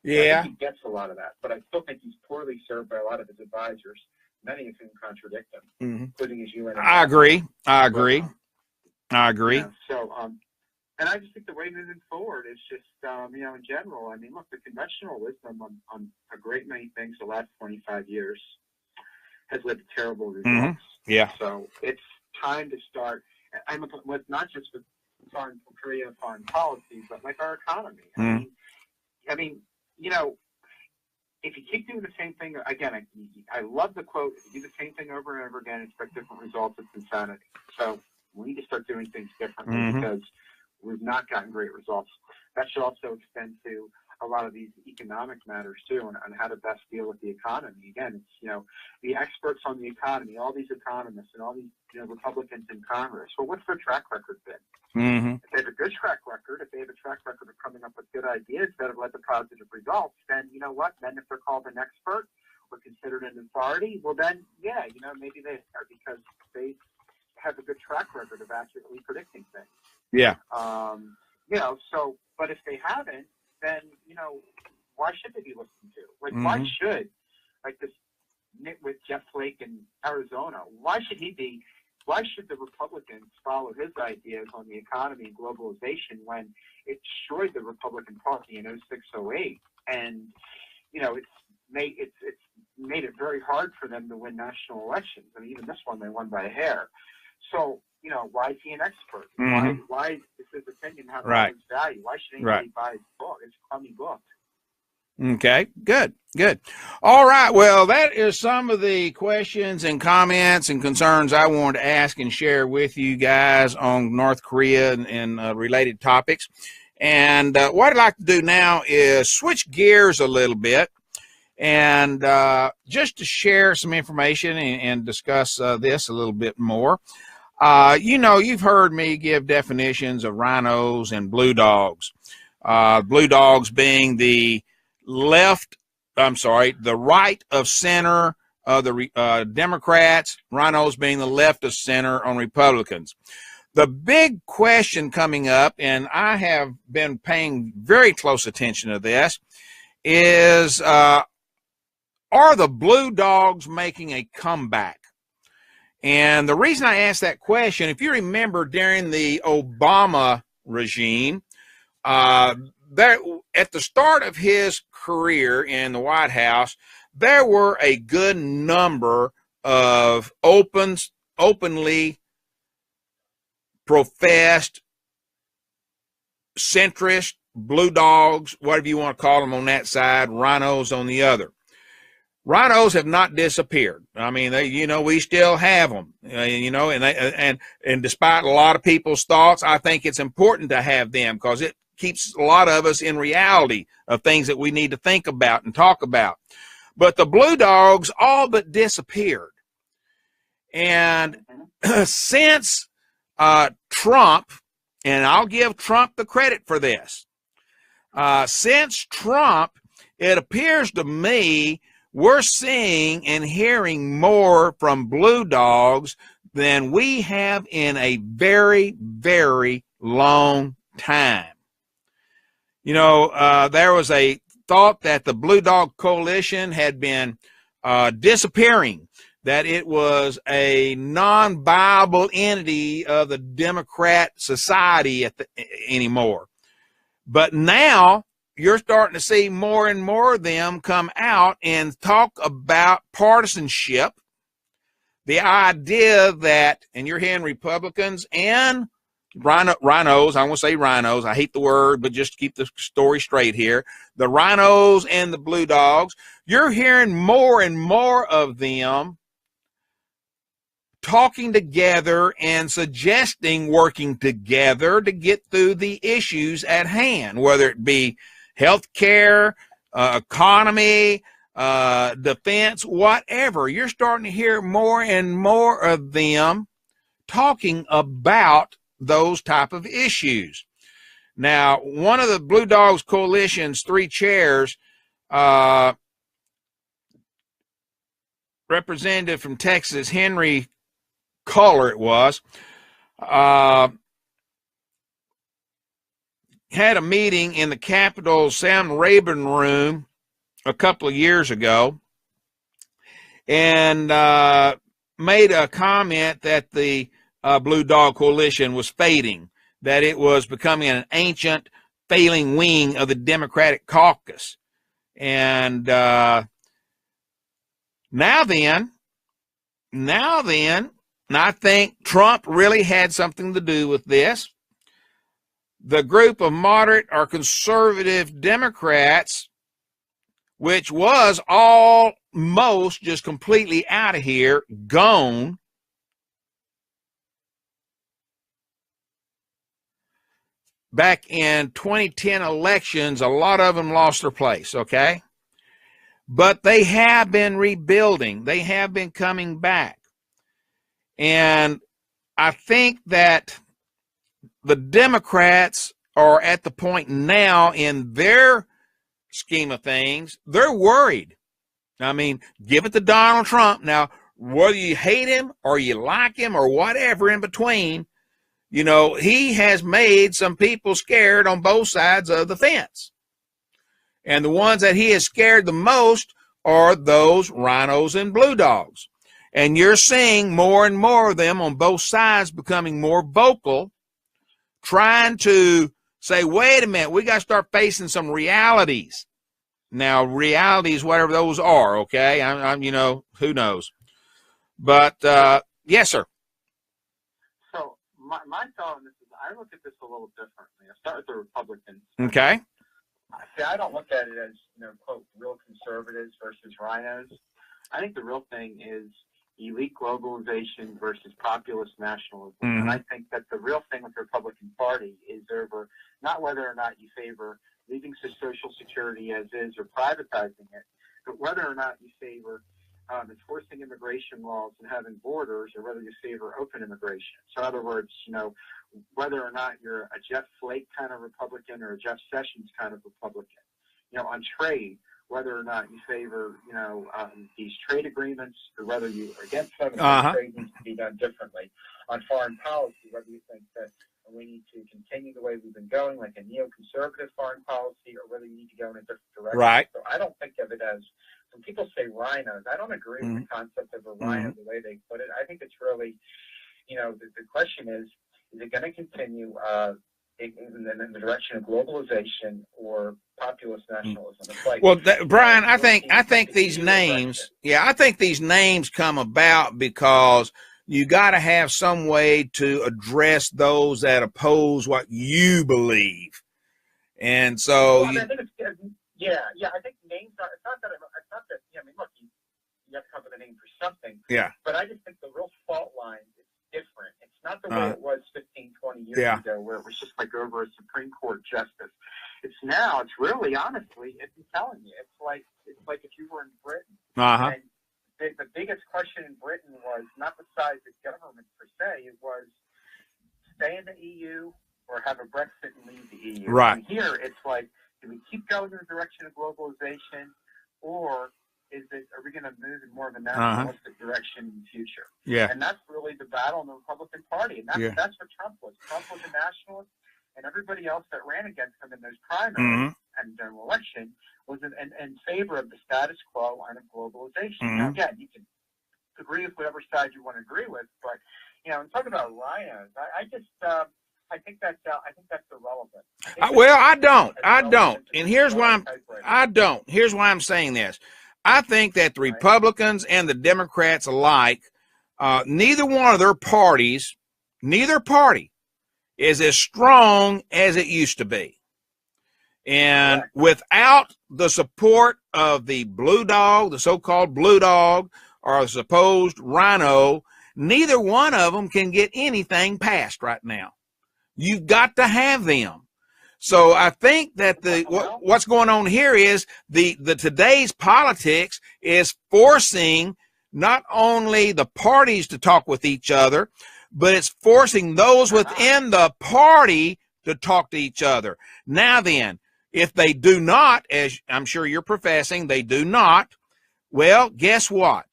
Yeah. I think he gets a lot of that, but I still think he's poorly served by a lot of his advisors, many of whom contradict him, including his UN. I agree. So, and I just think the way moving forward is just, in general, I mean, look, the conventional wisdom on a great many things the last 25 years has led to terrible results. Yeah. So it's time to start, with not just with foreign policy, but like our economy. I mean, if you keep doing the same thing, again, I love the quote, if you do the same thing over and over again, expect different results, it's insanity. So we need to start doing things differently, because we've not gotten great results. That should also extend to a lot of these economic matters too, and how to best deal with the economy. Again, it's, the experts on the economy, all these economists and all these, Republicans in Congress. Well, what's their track record been? If they have a good track record, if they have a track record of coming up with good ideas that have led to positive results, then you know what? Then if they're called an expert or considered an authority, well then, yeah, maybe they are, because they have a good track record of accurately predicting things. Yeah. So, but if they haven't, then, why should they be listened to? Like, why should, like this nitwit Jeff Flake in Arizona, why should the Republicans follow his ideas on the economy and globalization when it destroyed the Republican Party in 06-08? And, it's made it very hard for them to win national elections. I mean, even this one, they won by a hair. So, why is he an expert? Why is his opinion have his value? Why should anybody buy his book? It's a crummy book. Okay, good. All right, well, that is some of the questions and comments and concerns I wanted to ask and share with you guys on North Korea and related topics. And what I'd like to do now is switch gears a little bit and just to share some information and discuss this a little bit more. You've heard me give definitions of rhinos and blue dogs. Blue dogs being the right of center of the Democrats, rhinos being the left of center on Republicans. The big question coming up, and I have been paying very close attention to this, is are the blue dogs making a comeback? And the reason I asked that question, if you remember during the Obama regime, there, at the start of his career in the White House, there were a good number of openly professed centrist blue dogs, whatever you want to call them on that side, rhinos on the other. rhinos have not disappeared. I mean, they, you know, we still have them, you know, and despite a lot of people's thoughts, I think it's important to have them because it keeps a lot of us in reality of things that we need to think about and talk about. But the blue dogs all but disappeared. And since Trump, and I'll give Trump the credit for this, since Trump, it appears to me we're seeing and hearing more from blue dogs than we have in a very, very long time. You know, there was a thought that the Blue Dog Coalition had been disappearing, that it was a non-viable entity of the Democrat society anymore. But now you're starting to see more and more of them come out and talk about partisanship, the idea that, and you're hearing Republicans and rhinos, I won't say rhinos, I hate the word, but just to keep the story straight here, the rhinos and the blue dogs, you're hearing more and more of them talking together and suggesting working together to get through the issues at hand, whether it be healthcare, economy, defense, whatever. You're starting to hear more and more of them talking about those type of issues. Now, one of the Blue Dogs Coalition's 3 chairs, representative from Texas, Henry Culler it was, had a meeting in the Capitol's Sam Rayburn room a couple of years ago and made a comment that the Blue Dog Coalition was fading, that it was becoming an ancient, failing wing of the Democratic caucus. And now then, and I think Trump really had something to do with this. The group of moderate or conservative Democrats, which was almost just completely out of here, gone, back in 2010 elections, a lot of them lost their place, okay? But they have been rebuilding. They have been coming back. And I think that the Democrats are at the point now in their scheme of things, they're worried. I mean, give it to Donald Trump. Now, whether you hate him or you like him or whatever in between, you know, he has made some people scared on both sides of the fence. And the ones that he has scared the most are those rhinos and blue dogs. And you're seeing more and more of them on both sides becoming more vocal, trying to say, wait a minute, we got to start facing some realities. Now, realities, whatever those are, okay? I'm you know, who knows? But, yes, sir. So my thought on this is I look at this a little differently. I start with the Republicans. Okay. See, I don't look at it as, you know, quote, real conservatives versus rhinos. I think the real thing is elite globalization versus populist nationalism. Mm-hmm. And I think that the real thing with the Republican Party is over not whether or not you favor leaving Social Security as is or privatizing it, but whether or not you favor enforcing immigration laws and having borders, or whether you favor open immigration. So in other words, you know, whether or not you're a Jeff Flake kind of Republican or a Jeff Sessions kind of Republican. You know, on trade, whether or not you favor, you know, these trade agreements, or whether you are against them, trade needs to be done differently. On foreign policy, whether you think that we need to continue the way we've been going, like a neoconservative foreign policy, or whether you need to go in a different direction. Right. So I don't think of it as, when people say rhinos, I don't agree with the concept of a rhino the way they put it. I think it's really, you know, the question is it going to continue in the direction of globalization or populist nationalism? It's like, well, Brian, I think these names, I think these names come about because you got to have some way to address those that oppose what you believe. And so, well, I think it's, I think names are, it's not that, I mean, look, you have to come up with a name for something. Yeah. But I just think the real fault line is different. It's not the way it was 15, 20 years ago, where it was just like over a Supreme Court justice. It's now. It's really, honestly, I'm telling you, it's like if you were in Britain. And the biggest question in Britain was not the size of government per se. It was stay in the EU or have a Brexit and leave the EU. Right. And here, it's like, do we keep going in the direction of globalization, or are we going to move in more of a nationalistic direction in the future? Yeah. And that's really the battle in the Republican Party. And that's what Trump was. Trump was a nationalist, and everybody else that ran against him in those primaries and general election was in favor of the status quo and of globalization. Now, again, you can agree with whatever side you want to agree with, but, you know, and talking about rhinos, I think that's irrelevant. I don't. And here's why Here's why I'm saying this. I think that the Republicans and the Democrats alike, neither one of their parties, neither party is as strong as it used to be. And without the support of the blue dog, the so-called blue dog, or the supposed rhino, neither one of them can get anything passed right now. You've got to have them. So I think that what's going on here is the today's politics is forcing not only the parties to talk with each other, but it's forcing those within the party to talk to each other. Now then, if they do not, as I'm sure you're professing, they do not, well, guess what?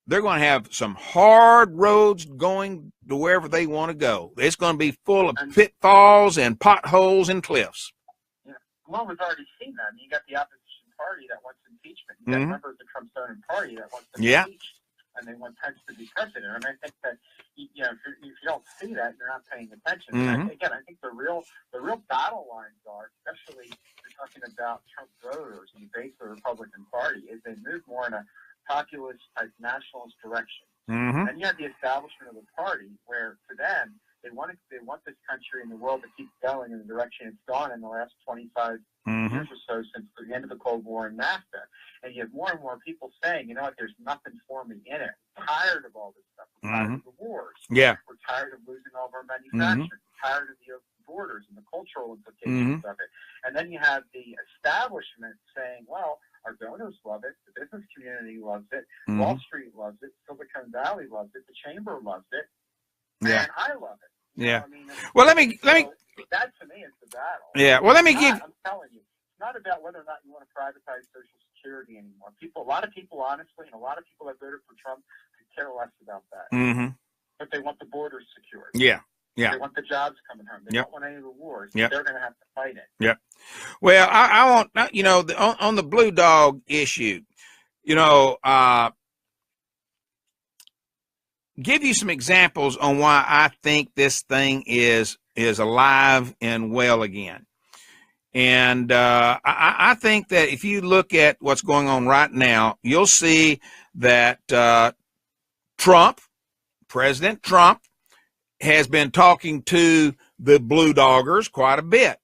They're going to have some hard roads going to wherever they want to go. It's going to be full of pitfalls and potholes and cliffs. Yeah. Well, we've already seen that. I mean, you got the opposition party that wants impeachment. You got members of the Trump-supporting party that wants to impeach, and they want Pence to be president. And I think that, you know, if you don't see that, you're not paying attention. Again, I think the real battle lines are, especially if you're talking about Trump voters and the base of the Republican Party, is they move more in a populist type nationalist direction. And you have the establishment of the party where, for them, they want this country and the world to keep going in the direction it's gone in the last 25 years or so since the end of the Cold War and NAFTA. And you have more and more people saying, you know what, there's nothing for me in it. I'm tired of all this stuff. We're tired of the wars. Yeah. We're tired of losing all of our manufacturing. We're tired of the open borders and the cultural implications of it. And then you have the establishment saying, well, our donors love it. The business community loves it. Wall Street loves it. Silicon Valley loves it. The Chamber loves it. And I love it. Yeah. I mean, well, let me. That to me is the battle. Yeah. Well, let me give. I'm telling you, it's not about whether or not you want to privatize Social Security anymore. A lot of people, honestly, and a lot of people that voted for Trump could care less about that. But they want the borders secured. Yeah. Yeah. They want the jobs coming home. They don't want any of the wars. Yep. They're going to have to fight it. Yep. Well, I want, you know, on the blue dog issue, you know, give you some examples on why I think this thing is alive and well again. And I think that if you look at what's going on right now, you'll see that President Trump, has been talking to the blue doggers quite a bit.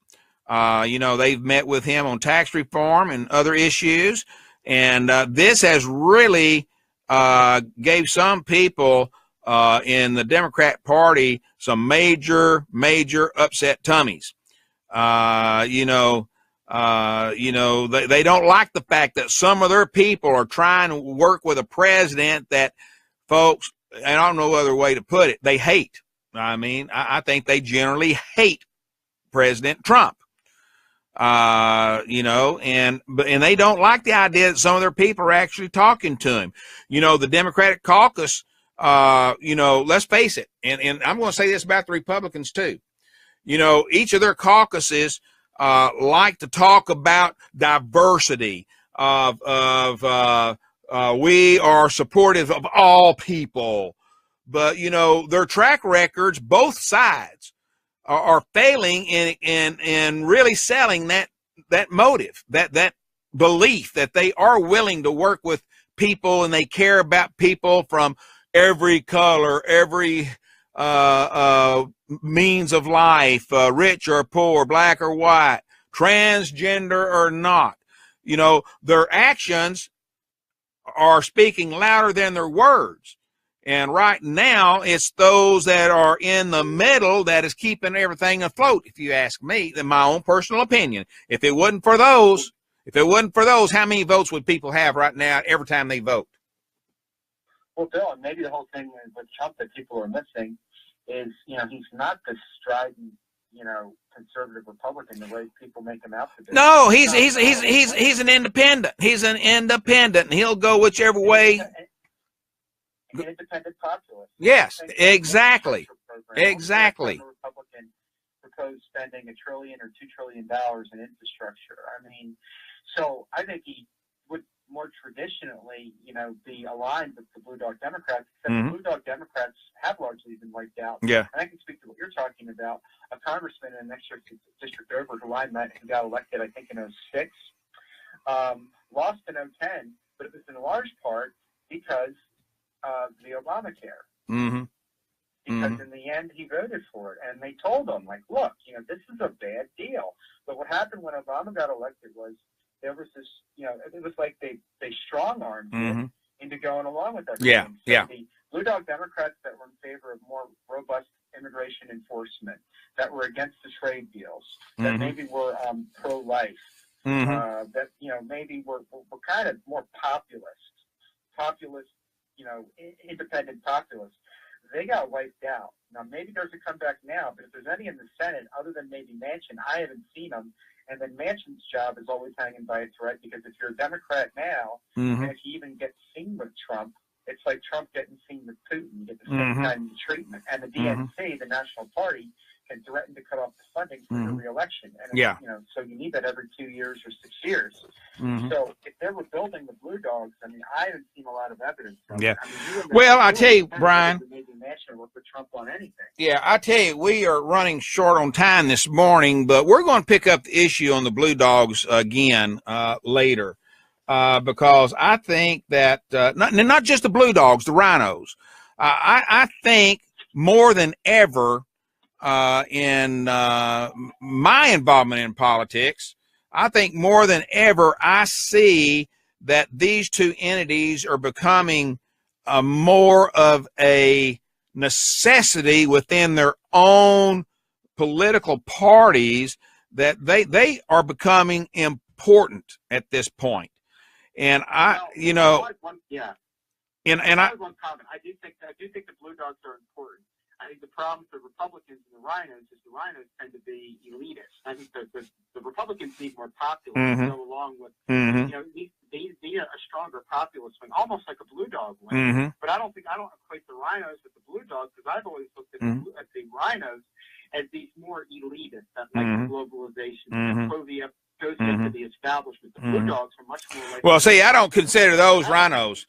You know, they've met with him on tax reform and other issues. And this has really gave some people in the Democrat Party some major upset tummies. You know, they don't like the fact that some of their people are trying to work with a president that, folks, and I don't know other way to put it, they hate. I mean, I think they generally hate President Trump. You know, and they don't like the idea that some of their people are actually talking to him. You know, the Democratic caucus, you know, let's face it, and I'm going to say this about the Republicans too. You know, each of their caucuses like to talk about diversity of we are supportive of all people. But, you know, their track records, both sides, are failing in really selling that motive, that belief that they are willing to work with people and they care about people from every color, every means of life, rich or poor, black or white, transgender or not. You know, their actions are speaking louder than their words. And right now, it's those that are in the middle that is keeping everything afloat, if you ask me, in my own personal opinion. If it wasn't for those, how many votes would people have right now every time they vote? Well, Bill, and maybe the whole thing with Trump that people are missing is, he's not the strident, conservative Republican the way people make him out to be. No, he's an independent. He's an independent, and he'll go whichever way. An independent populist. Yes, exactly. Exactly. The Republican proposed spending $1 trillion or $2 trillion in infrastructure. I mean, so I think he would more traditionally, be aligned with the Blue Dog Democrats, except the Blue Dog Democrats have largely been wiped out. Yeah. And I can speak to what you're talking about. A congressman in the next district over who I met and got elected, I think, in 2006, lost in 2010, but it was in large part because of the Obamacare. Because in the end, he voted for it. And they told him, like, look, this is a bad deal. But what happened when Obama got elected was there was this, it was like they strong-armed him into going along with that. Yeah, so the Blue Dog Democrats that were in favor of more robust immigration enforcement, that were against the trade deals, that maybe were pro-life, that, maybe were kind of more populist, independent populists, they got wiped out. Now, maybe there's a comeback now, but if there's any in the Senate other than maybe Manchin, I haven't seen them. And then Manchin's job is always hanging by a thread, because if you're a Democrat now, and if you even get seen with Trump, it's like Trump getting seen with Putin. You get the same kind of treatment. And the DNC, the National Party, can threaten to cut off the funding for your reelection. And so you need that every 2 years or 6 years. So if they were building the Blue Dogs, I mean, I haven't seen a lot of evidence. Well, I tell you, Brian. Maybe Manchin work with Trump on anything. Yeah, I tell you, we are running short on time this morning, but we're going to pick up the issue on the Blue Dogs again later, because I think that not just the Blue Dogs, the rhinos. I think more than ever in my involvement in politics, I think more than ever I see that these two entities are becoming more of a necessity within their own political parties, that they are becoming important at this point. And I one comment. I do think the Blue Dogs are important. I think the problem with the Republicans and the rhinos is the rhinos tend to be elitist. I think the Republicans need more populists to go along with, they need a stronger populist wing, almost like a Blue Dog wing. But I don't equate the rhinos with the Blue Dogs, because I've always looked at the rhinos as these more elitists that like globalization, goes into the establishment. The Blue Dogs are much more like. Well, see, I don't consider those rhinos.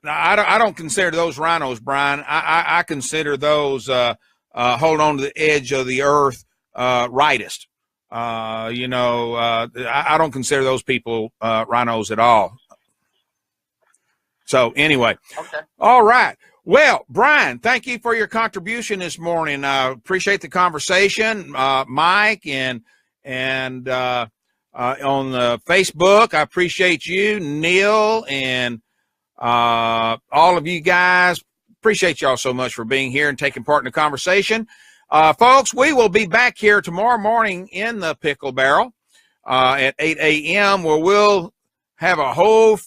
No, I don't consider those rhinos, Brian. I consider those hold on to the edge of the earth rightist. I don't consider those people rhinos at all. So anyway, okay. All right. Well, Brian, thank you for your contribution this morning. I appreciate the conversation, Mike, and on Facebook. I appreciate you, Neil, and all of you guys. Appreciate y'all so much for being here and taking part in the conversation. Folks, we will be back here tomorrow morning in the Pickle Barrel at 8 a.m. where we'll have a whole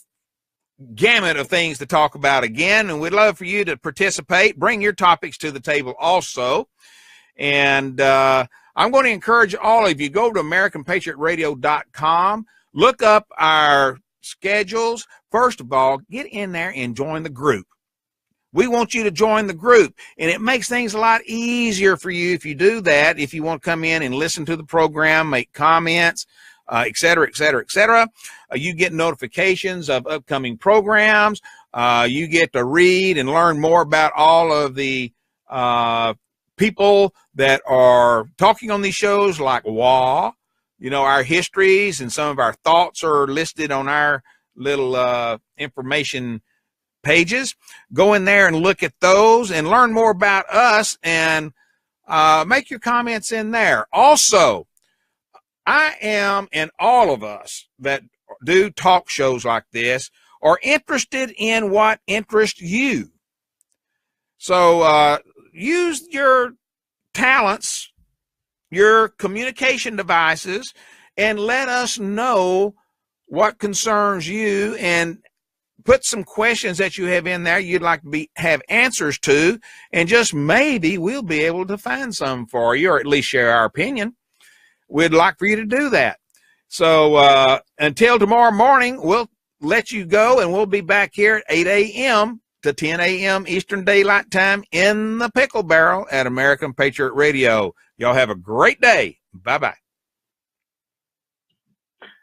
gamut of things to talk about again, and we'd love for you to participate. Bring your topics to the table also. And I'm going to encourage all of you, go to AmericanPatriotRadio.com, look up our schedules. First of all, get in there and join the group. We want you to join the group, and it makes things a lot easier for you if you do that, if you want to come in and listen to the program, make comments, et cetera, et cetera, et cetera. You get notifications of upcoming programs. You get to read and learn more about all of the people that are talking on these shows, like WA. Our histories and some of our thoughts are listed on our little information pages. Go in there and look at those and learn more about us, and make your comments in there. Also, I am, and all of us that do talk shows like this, or interested in what interests you. So use your talents, your communication devices, and let us know what concerns you, and put some questions that you have in there you'd like to have answers to, and just maybe we'll be able to find some for you, or at least share our opinion. We'd like for you to do that. So until tomorrow morning, we'll let you go, and we'll be back here at 8 a.m. to 10 a.m. Eastern Daylight Time in the Pickle Barrel at American Patriot Radio. Y'all have a great day. Bye-bye.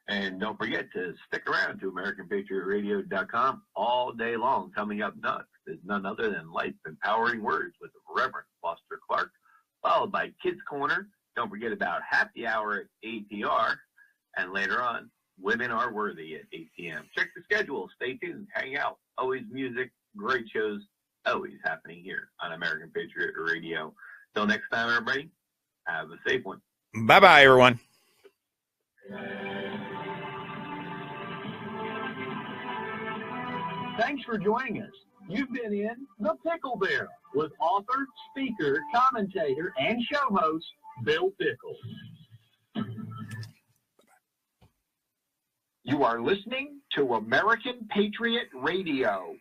And don't forget to stick around to AmericanPatriotRadio.com all day long. Coming up next is none other than Life-Empowering Words with Reverend Foster Clark, followed by Kids Corner. Don't forget about Happy Hour at ATR. And later on, Women Are Worthy at 8 p.m. Check the schedule. Stay tuned. Hang out. Always music. Great shows. Always happening here on American Patriot Radio. Till next time, everybody, have a safe one. Bye-bye, everyone. Thanks for joining us. You've been in the Pickle Barrel with author, speaker, commentator, and show host, Bill Pickle. You are listening to American Patriot Radio.